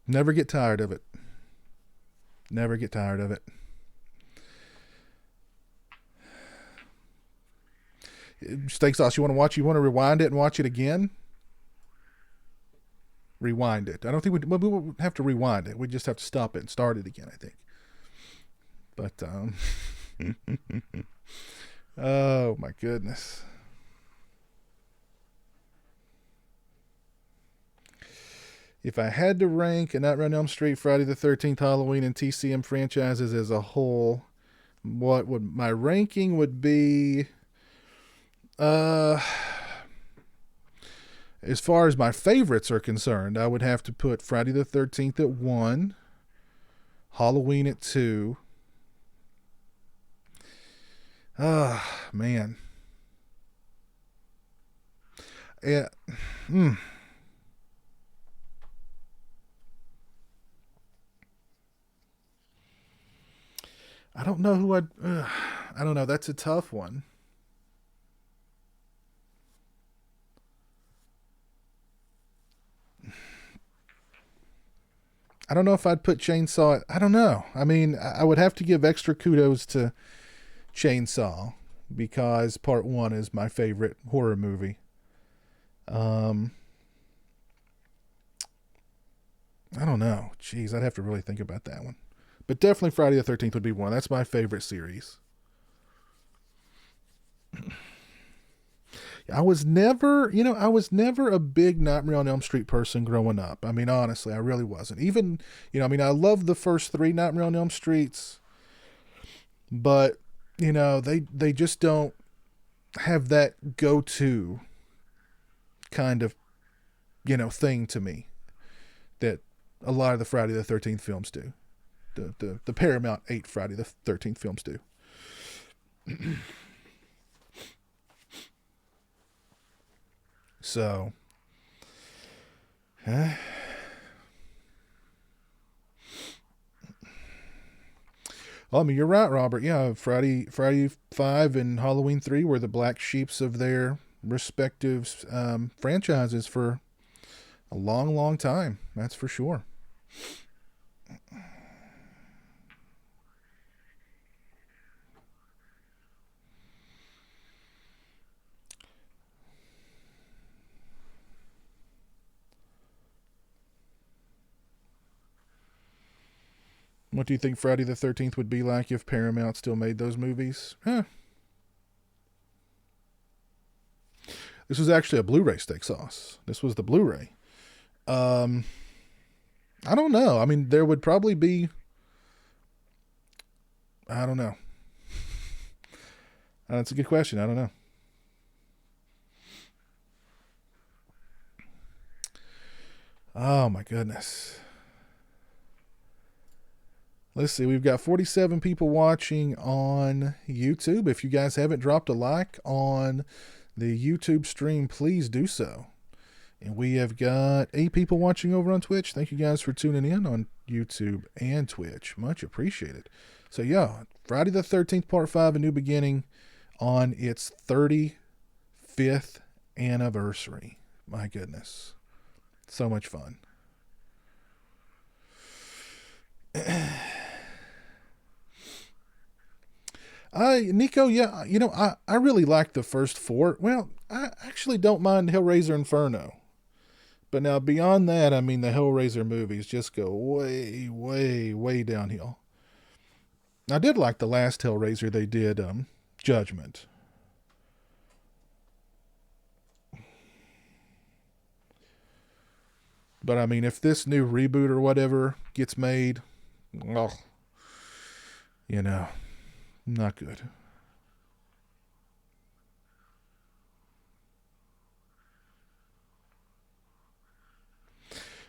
Never get tired of it. Never get tired of it. Steak sauce, you want to watch? You want to rewind it and watch it again? Rewind it. I don't think we would have to rewind it. We just have to stop it and start it again, I think. But, oh my goodness. If I had to rank A Nightmare on Elm Street, Friday the 13th, Halloween, and TCM franchises as a whole, what would my ranking would be? As far as my favorites are concerned, I would have to put Friday the 13th at 1, Halloween at 2. Man. Yeah. I don't know who I don't know. That's a tough one. I don't know if I'd put Chainsaw. I don't know. I mean, I would have to give extra kudos to Chainsaw because part 1 is my favorite horror movie. I don't know. Jeez, I'd have to really think about that one. But definitely Friday the 13th would be one. That's my favorite series. I was never a big Nightmare on Elm Street person growing up. I mean, honestly, I really wasn't. Even, I love the first 3 Nightmare on Elm Streets, but, they just don't have that go-to kind of, thing to me that a lot of the Friday the 13th films do. The Paramount 8 Friday the 13th films do. So, well, I mean, you're right, Robert. Yeah, Friday 5 and Halloween 3 were the black sheeps of their respective franchises for a long, long time. That's for sure. What do you think Friday the 13th would be like if Paramount still made those movies? This was actually a Blu-ray steak sauce. This was the Blu-ray. I don't know. I mean, there would probably be... I don't know. That's a good question. I don't know. Oh, my goodness. Let's see. We've got 47 people watching on YouTube. If you guys haven't dropped a like on the YouTube stream, please do so. And we have got 8 people watching over on Twitch. Thank you guys for tuning in on YouTube and Twitch. Much appreciated. So, yeah, Friday the 13th, Part 5, A New Beginning on its 35th anniversary. My goodness. So much fun. Nico, yeah, I really like the first 4. Well, I actually don't mind Hellraiser Inferno. But now beyond that, I mean, the Hellraiser movies just go way, way, way downhill. I did like the last Hellraiser they did, Judgment. But I mean, if this new reboot or whatever gets made, well, not good.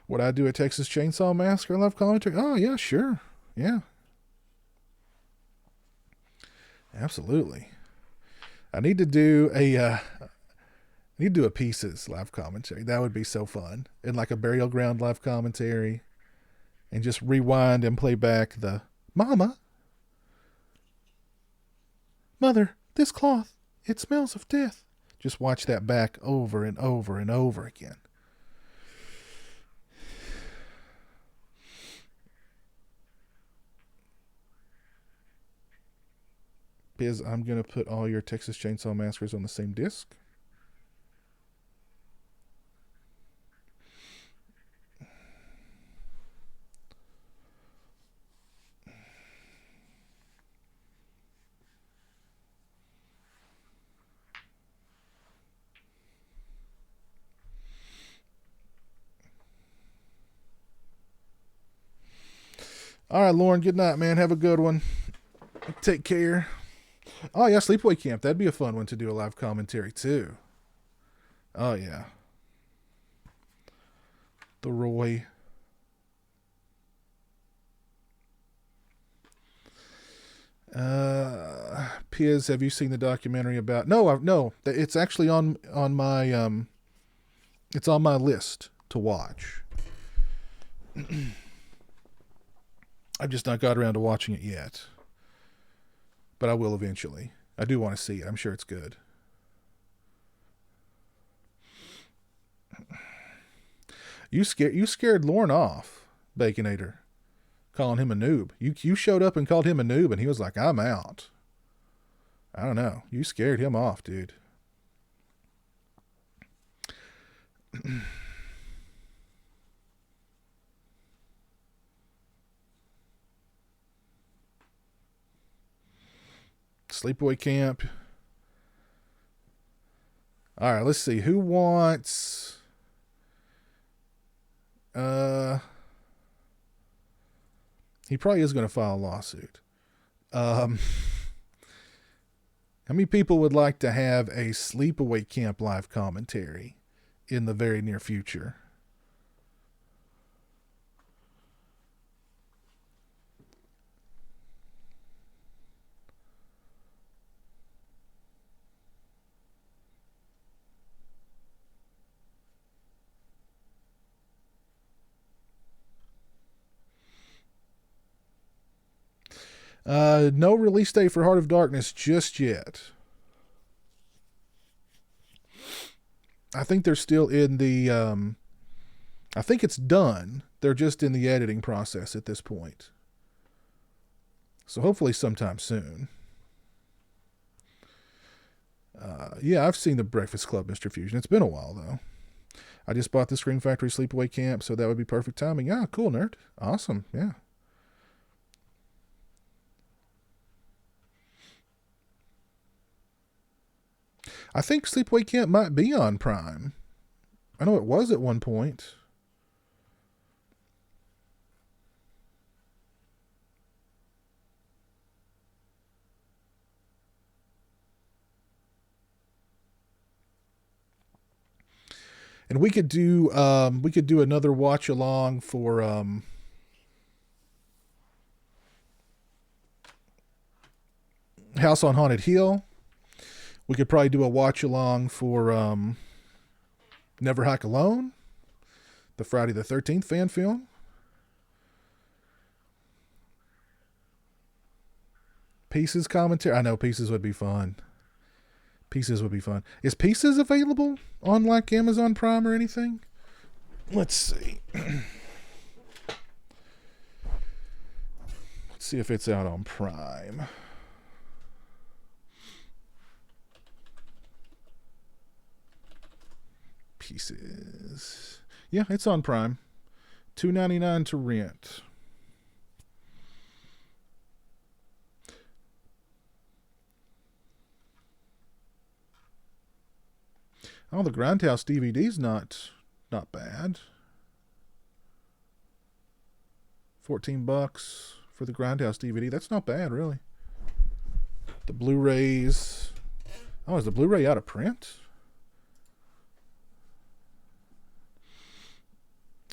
Would I do a Texas Chainsaw Massacre live commentary? Oh yeah, sure. Yeah, absolutely. I need to do a Pieces live commentary. That would be so fun. And like a Burial Ground live commentary, and just rewind and play back the Mama, Mother, this cloth, it smells of death. Just watch that back over and over and over again. Biz, I'm going to put all your Texas Chainsaw Massacres on the same disc. All right, Lauren, good night, man. Have a good one. Take care. Oh, yeah, Sleepaway Camp. That'd be a fun one to do a live commentary, too. Oh, yeah. The Roy. Piz, have you seen the documentary about... No, it's actually on my... It's on my list to watch. I've just not got around to watching it yet. But I will eventually. I do want to see it. I'm sure it's good. You scared Lorne off, Baconator, calling him a noob. You showed up and called him a noob, and he was like, I'm out. I don't know. You scared him off, dude. Sleepaway Camp. All right, let's see. Who wants... He probably is going to file a lawsuit. How many people would like to have a Sleepaway Camp live commentary in the very near future? No release date for Heart of Darkness just yet. I think they're still in the... I think it's done. They're just in the editing process at this point. So hopefully sometime soon. Yeah, I've seen The Breakfast Club, Mr. Fusion. It's been a while, though. I just bought the Scream Factory Sleepaway Camp, so that would be perfect timing. Yeah, cool, nerd. Awesome, yeah. I think Sleepaway Camp might be on Prime. I know it was at one point. And we could do another watch along for House on Haunted Hill. We could probably do a watch along for Never Hike Alone, the Friday the 13th fan film. Pieces commentary. I know Pieces would be fun. Pieces would be fun. Is Pieces available on like Amazon Prime or anything? Let's see. Let's see if it's out on Prime. Pieces. Yeah, it's on Prime. $2.99 to rent. Oh, the Grindhouse DVD's not bad. $14 for the Grindhouse DVD. That's not bad, really. The Blu-rays. Oh, is the Blu-ray out of print?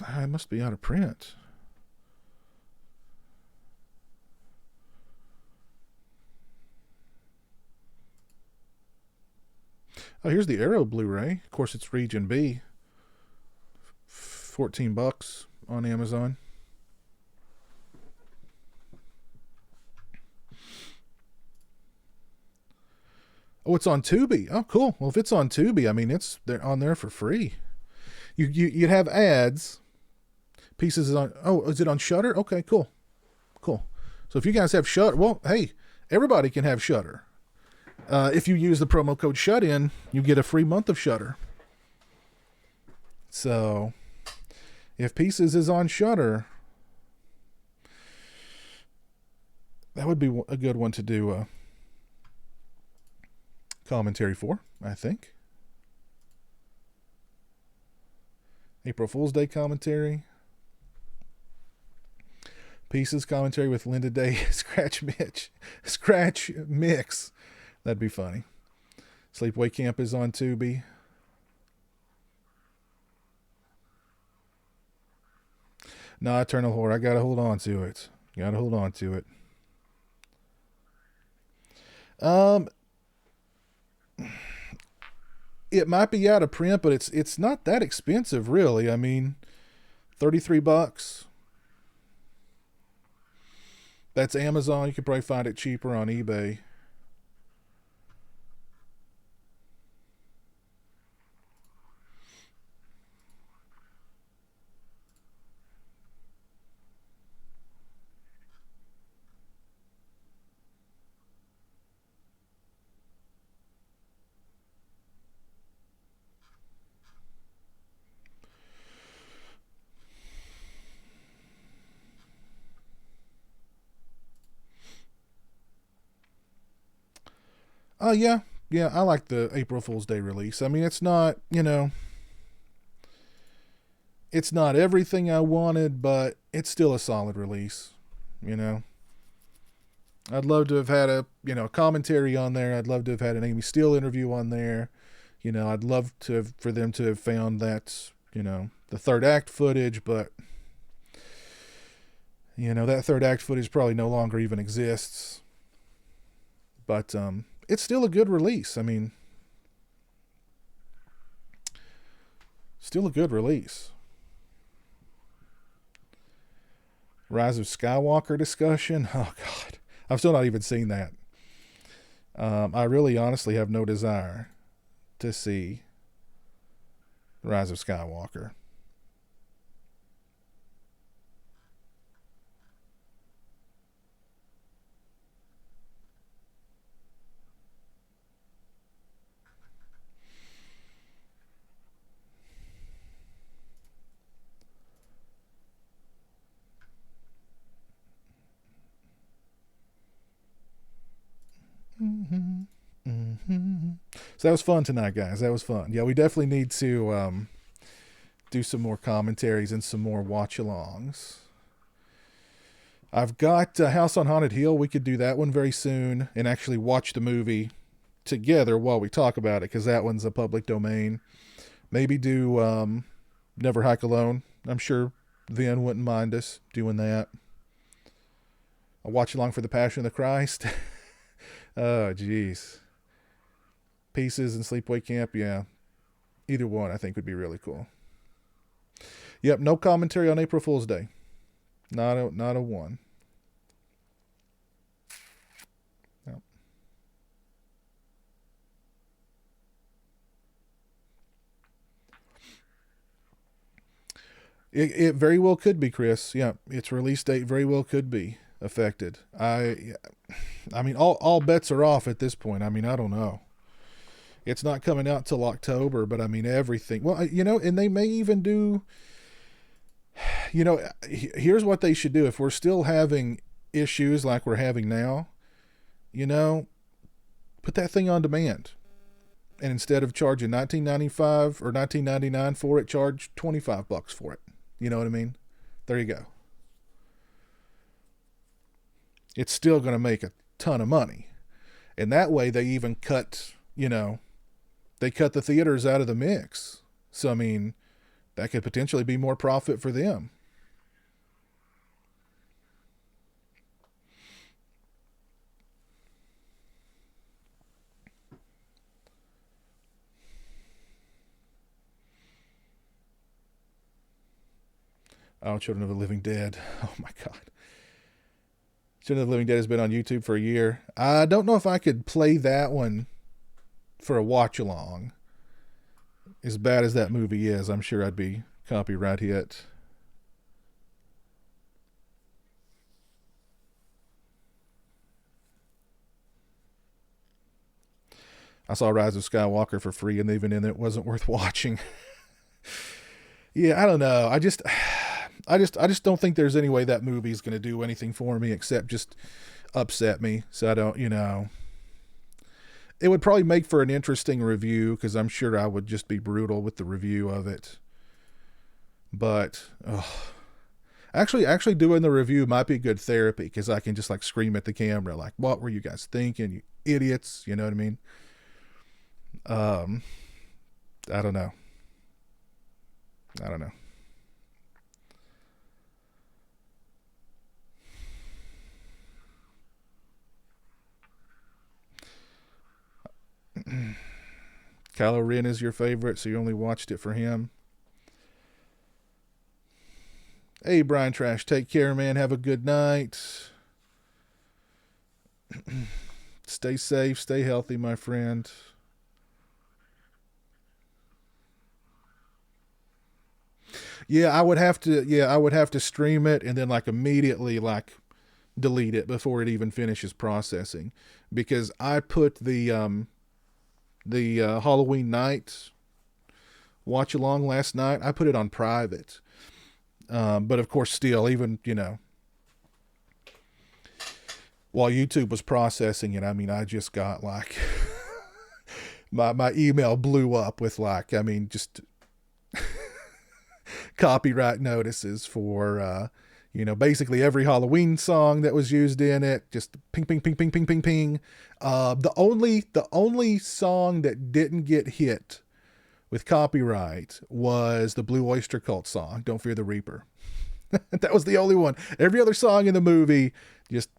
It must be out of print. Oh, here's the Arrow Blu-ray. Of course, it's Region B. $14 on Amazon. Oh, it's on Tubi. Oh, cool. Well, if it's on Tubi, I mean, they're on there for free. You'd have ads. Pieces is on. Oh, is it on Shudder? Okay, cool, cool. So if you guys have Shudder, well, hey, everybody can have Shudder. If you use the promo code SHUTIN, you get a free month of Shudder. So if Pieces is on Shudder, that would be a good one to do a commentary for, I think. April Fool's Day commentary. Pieces commentary with Linda Day, Scratch Mix. That'd be funny. Sleepaway Camp is on Tubi. No, Eternal Horror. I gotta hold on to it. Um, it might be out of print, but it's not that expensive, really. I mean, $33. That's Amazon. You could probably find it cheaper on eBay. Oh, yeah. Yeah, I like the April Fool's Day release. I mean, it's not, it's not everything I wanted, but it's still a solid release, you know. I'd love to have had a commentary on there. I'd love to have had an Amy Steele interview on there. I'd love for them to have found that, the third act footage, but that third act footage probably no longer even exists. But it's still a good release. I mean, still a good release. Rise of Skywalker discussion. Oh, God. I've still not even seen that. I really honestly have no desire to see Rise of Skywalker. Mm-hmm. Mm-hmm. So that was fun tonight, guys. That was fun. Yeah, we definitely need to do some more commentaries and some more watch-alongs. I've got House on Haunted Hill. We could do that one very soon and actually watch the movie together while we talk about it, because that one's a public domain. Maybe do Never Hike Alone. I'm sure Vin wouldn't mind us doing that. A watch-along for The Passion of the Christ. Oh, jeez. Pieces and Sleepaway Camp, yeah. Either one, I think, would be really cool. Yep, no commentary on April Fool's Day. Not a one. Yep. It very well could be, Chris. Yeah, its release date very well could be affected. I mean, all bets are off at this point. I mean, I don't know. It's not coming out till October, but I mean, everything. Well, and they may even do, here's what they should do. If we're still having issues like we're having now, put that thing on demand. And instead of charging $19.95 or $19.99 for it, charge $25 for it. You know what I mean? There you go. It's still going to make a ton of money. And that way they even cut, they cut the theaters out of the mix. So, I mean, that could potentially be more profit for them. Oh, Children of the Living Dead. Oh my God. Children of the Living Dead has been on YouTube for a year. I don't know if I could play that one for a watch along. As bad as that movie is, I'm sure I'd be copyright hit. I saw Rise of Skywalker for free, and even then it wasn't worth watching. Yeah, I don't know. I just don't think there's any way that movie's going to do anything for me except just upset me. So I don't, it would probably make for an interesting review because I'm sure I would just be brutal with the review of it. But actually doing the review might be good therapy because I can just like scream at the camera like, "What were you guys thinking, you idiots?" You know what I mean? I don't know. I don't know. Kylo Ren is your favorite, so you only watched it for him. Hey, Brian Trash, take care, man. Have a good night. Stay safe, stay healthy, my friend. Yeah, I would have to. Yeah, I would have to stream it and then like immediately like delete it before it even finishes processing, because I put the Halloween night watch along last night. I put it on private, but of course, still, even while YouTube was processing it, I mean, I just got like my email blew up with like, I mean, just copyright notices for basically every Halloween song that was used in it. Just ping ping ping ping ping ping ping. The only song that didn't get hit with copyright was the Blue Oyster Cult song, "Don't Fear the Reaper." That was the only one. Every other song in the movie just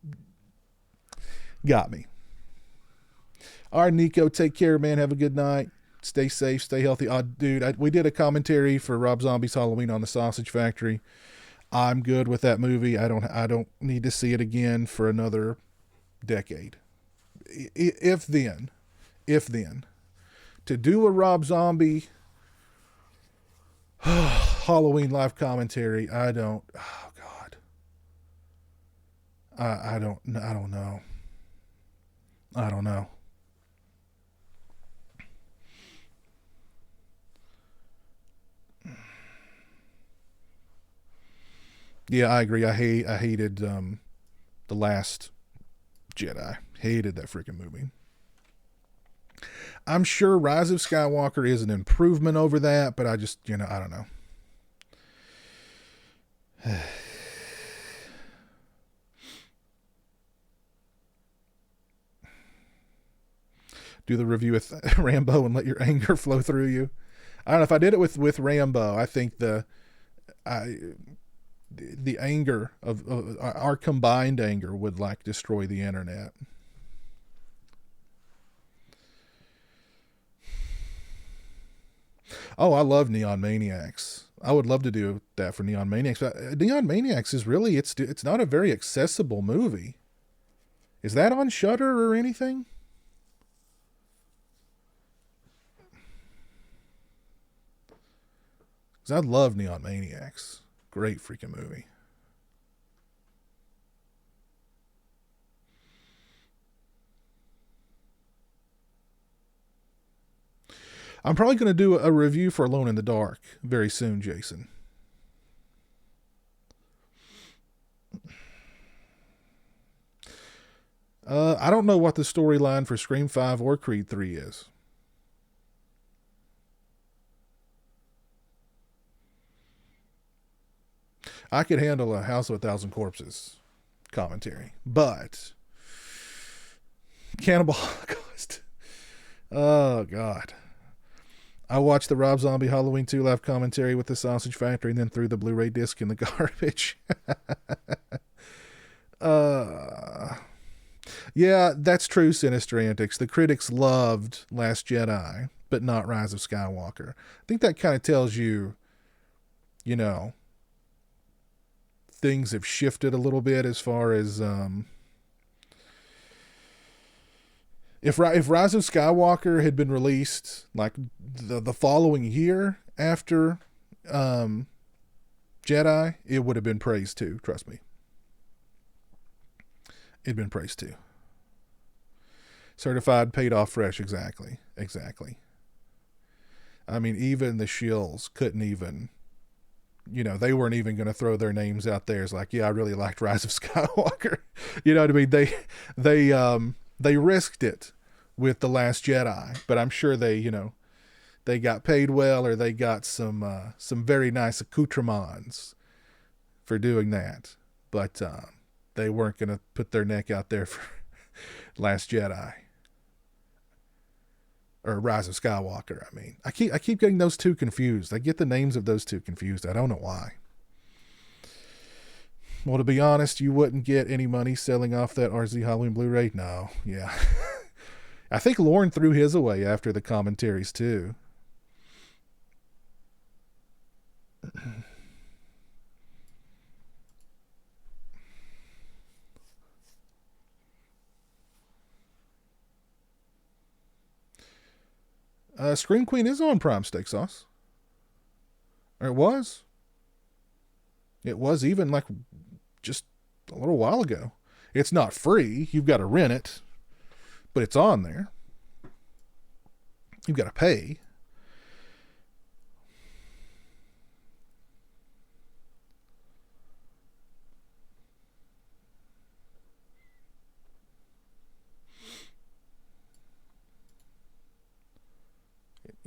got me. All right, Nico, take care, man. Have a good night. Stay safe, stay healthy. Dude, we did a commentary for Rob Zombie's Halloween on the Sausage Factory. I'm good with that movie. I don't need to see it again for another decade. If then, to do a Rob Zombie Halloween live commentary, I don't. Oh God, I don't. I don't know. I don't know. Yeah, I agree. I hated the Last Jedi. Hated that freaking movie. I'm sure Rise of Skywalker is an improvement over that, but I just, I don't know. Do the review with Rambo and let your anger flow through you. I don't know if I did it with Rambo. I think I the anger of our combined anger would like destroy the internet. Oh, I love Neon Maniacs. I would love to do that for Neon Maniacs. But Neon Maniacs is really it's not a very accessible movie. Is that on Shudder or anything? 'Cause I love Neon Maniacs. Great freaking movie. I'm probably going to do a review for Alone in the Dark very soon, Jason. I don't know what the storyline for Scream 5 or Creed 3 is. I could handle a House of a Thousand Corpses commentary, but Cannibal Holocaust. Oh God. I watched the Rob Zombie Halloween 2 live commentary with the Sausage Factory and then threw the Blu-ray disc in the garbage. uh, yeah, that's true, Sinister Antics. The critics loved Last Jedi, but not Rise of Skywalker. I think that kind of tells you, you know, things have shifted a little bit as far as if Rise of Skywalker had been released like the following year after Jedi, it would have been praised too. Trust me, it'd been praised too. Certified, paid off fresh. Exactly. I mean, even the shills couldn't even. They weren't even going to throw their names out there as like, yeah, I really liked Rise of Skywalker. You know what I mean? They risked it with The Last Jedi, but I'm sure they got paid well, or they got some very nice accoutrements for doing that. But they weren't going to put their neck out there for Last Jedi or Rise of Skywalker. I mean, I keep getting those two confused. I get the names of those two confused. I don't know why. Well, to be honest, you wouldn't get any money selling off that RZ Halloween Blu-ray. No, yeah. I think Lauren threw his away after the commentaries too. Scream Queen is on Prime Steak Sauce. Or it was. It was even like just a little while ago. It's not free. You've got to rent it. But it's on there. You've got to pay.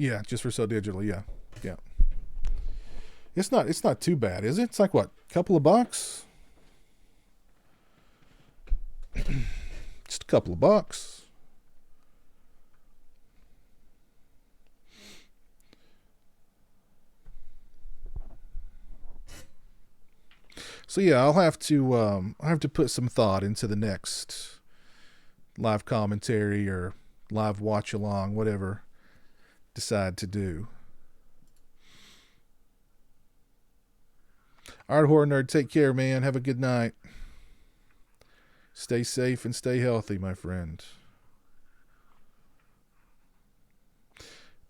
Yeah, just for so digital. Yeah. It's not too bad, is it? It's like what, a couple of bucks? Just a couple of bucks. So yeah, I'll have to put some thought into the next live commentary or live watch along, whatever decide to do. All right, Horror Nerd, take care, man. Have a good night. Stay safe and stay healthy, my friend.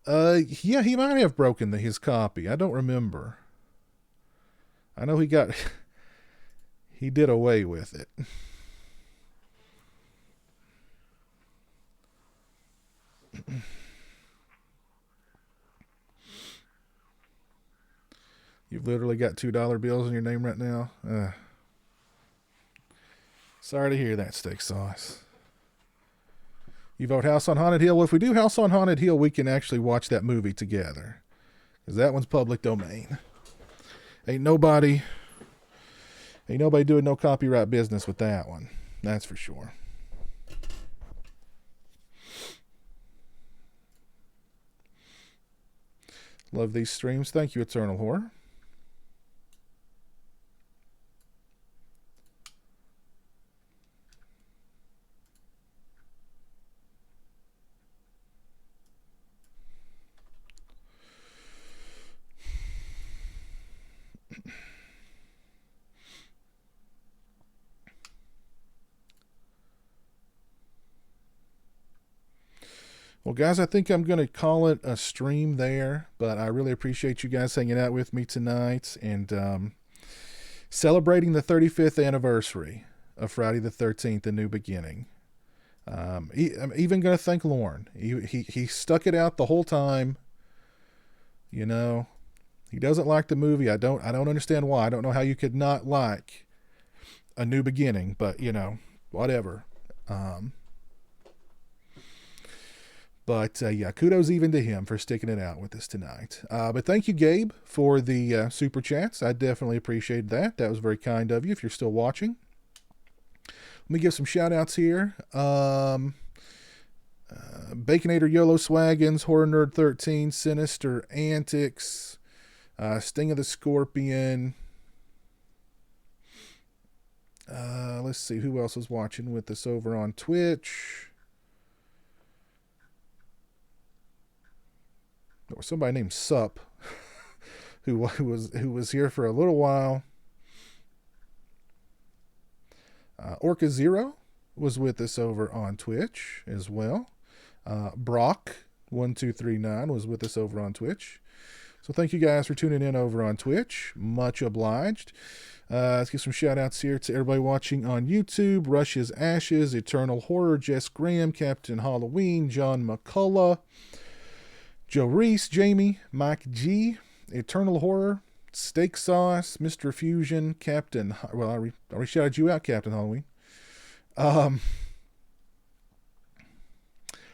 Yeah, he might have broken his copy. I don't remember. I know he did away with it. You've literally got $2 bills in your name right now. Sorry to hear that, Steak Sauce. You vote House on Haunted Hill? Well, if we do House on Haunted Hill, we can actually watch that movie together. Because that one's public domain. Ain't nobody doing no copyright business with that one. That's for sure. Love these streams. Thank you, Eternal Horror. Well, guys, I think I'm going to call it a stream there, but I really appreciate you guys hanging out with me tonight and celebrating the 35th anniversary of Friday the 13th, A New Beginning. I'm even going to thank Lorne. He stuck it out the whole time. You know, he doesn't like the movie. I don't understand why. I don't know how you could not like A New Beginning, but whatever. But yeah, kudos even to him for sticking it out with us tonight. But thank you, Gabe, for the super chats. I definitely appreciate that. That was very kind of you if you're still watching. Let me give some shout outs here. Baconator YOLO Swaggins, Horror Nerd 13, Sinister Antics, Sting of the Scorpion. Let's see who else is watching with us over on Twitch. There was somebody named Sup who was here for a little while. Orca Zero was with us over on Twitch as well. Brock1239 was with us over on Twitch. So thank you guys for tuning in over on Twitch. Much obliged. Let's give some shout outs here to everybody watching on YouTube. Rush's Ashes, Eternal Horror, Jess Graham, Captain Halloween, John McCullough, Joe Reese, Jamie, Mike G, Eternal Horror, Steak Sauce, Mr. Fusion, Captain... Well, I already shouted you out, Captain Halloween.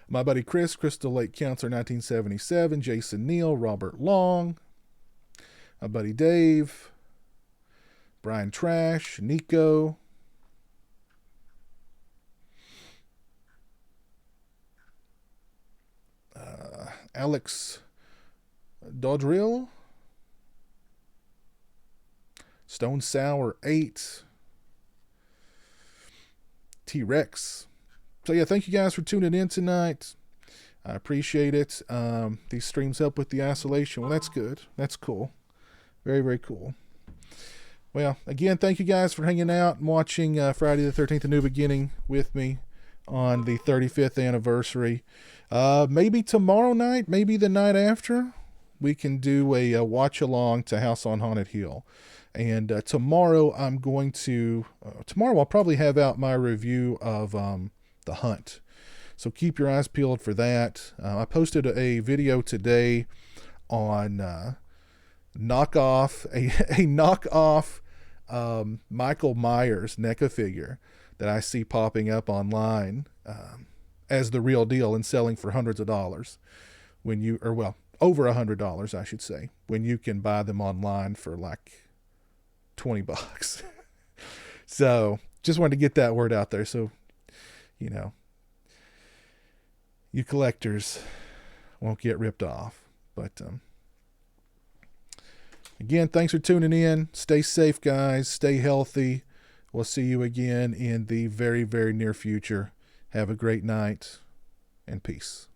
My buddy Chris, Crystal Lake Counselor 1977, Jason Neal, Robert Long, my buddy Dave, Brian Trash, Nico, Alex Dodrill, Stone Sour 8, T-Rex. So yeah, thank you guys for tuning in tonight. I appreciate it. These streams help with the isolation. Well, that's good. That's cool. Very, very cool. Well, again, thank you guys for hanging out and watching Friday the 13th, A New Beginning with me on the 35th anniversary. Maybe tomorrow night, maybe the night after, we can do a watch along to House on Haunted Hill. And tomorrow I'll probably have out my review of The Hunt. So keep your eyes peeled for that. I posted a video today on a knockoff Michael Myers NECA figure that I see popping up online as the real deal and selling for hundreds of dollars over $100, I should say, when you can buy them online for like $20. So just wanted to get that word out there. So, you collectors won't get ripped off. But again, thanks for tuning in. Stay safe, guys. Stay healthy. We'll see you again in the very, very near future. Have a great night and peace.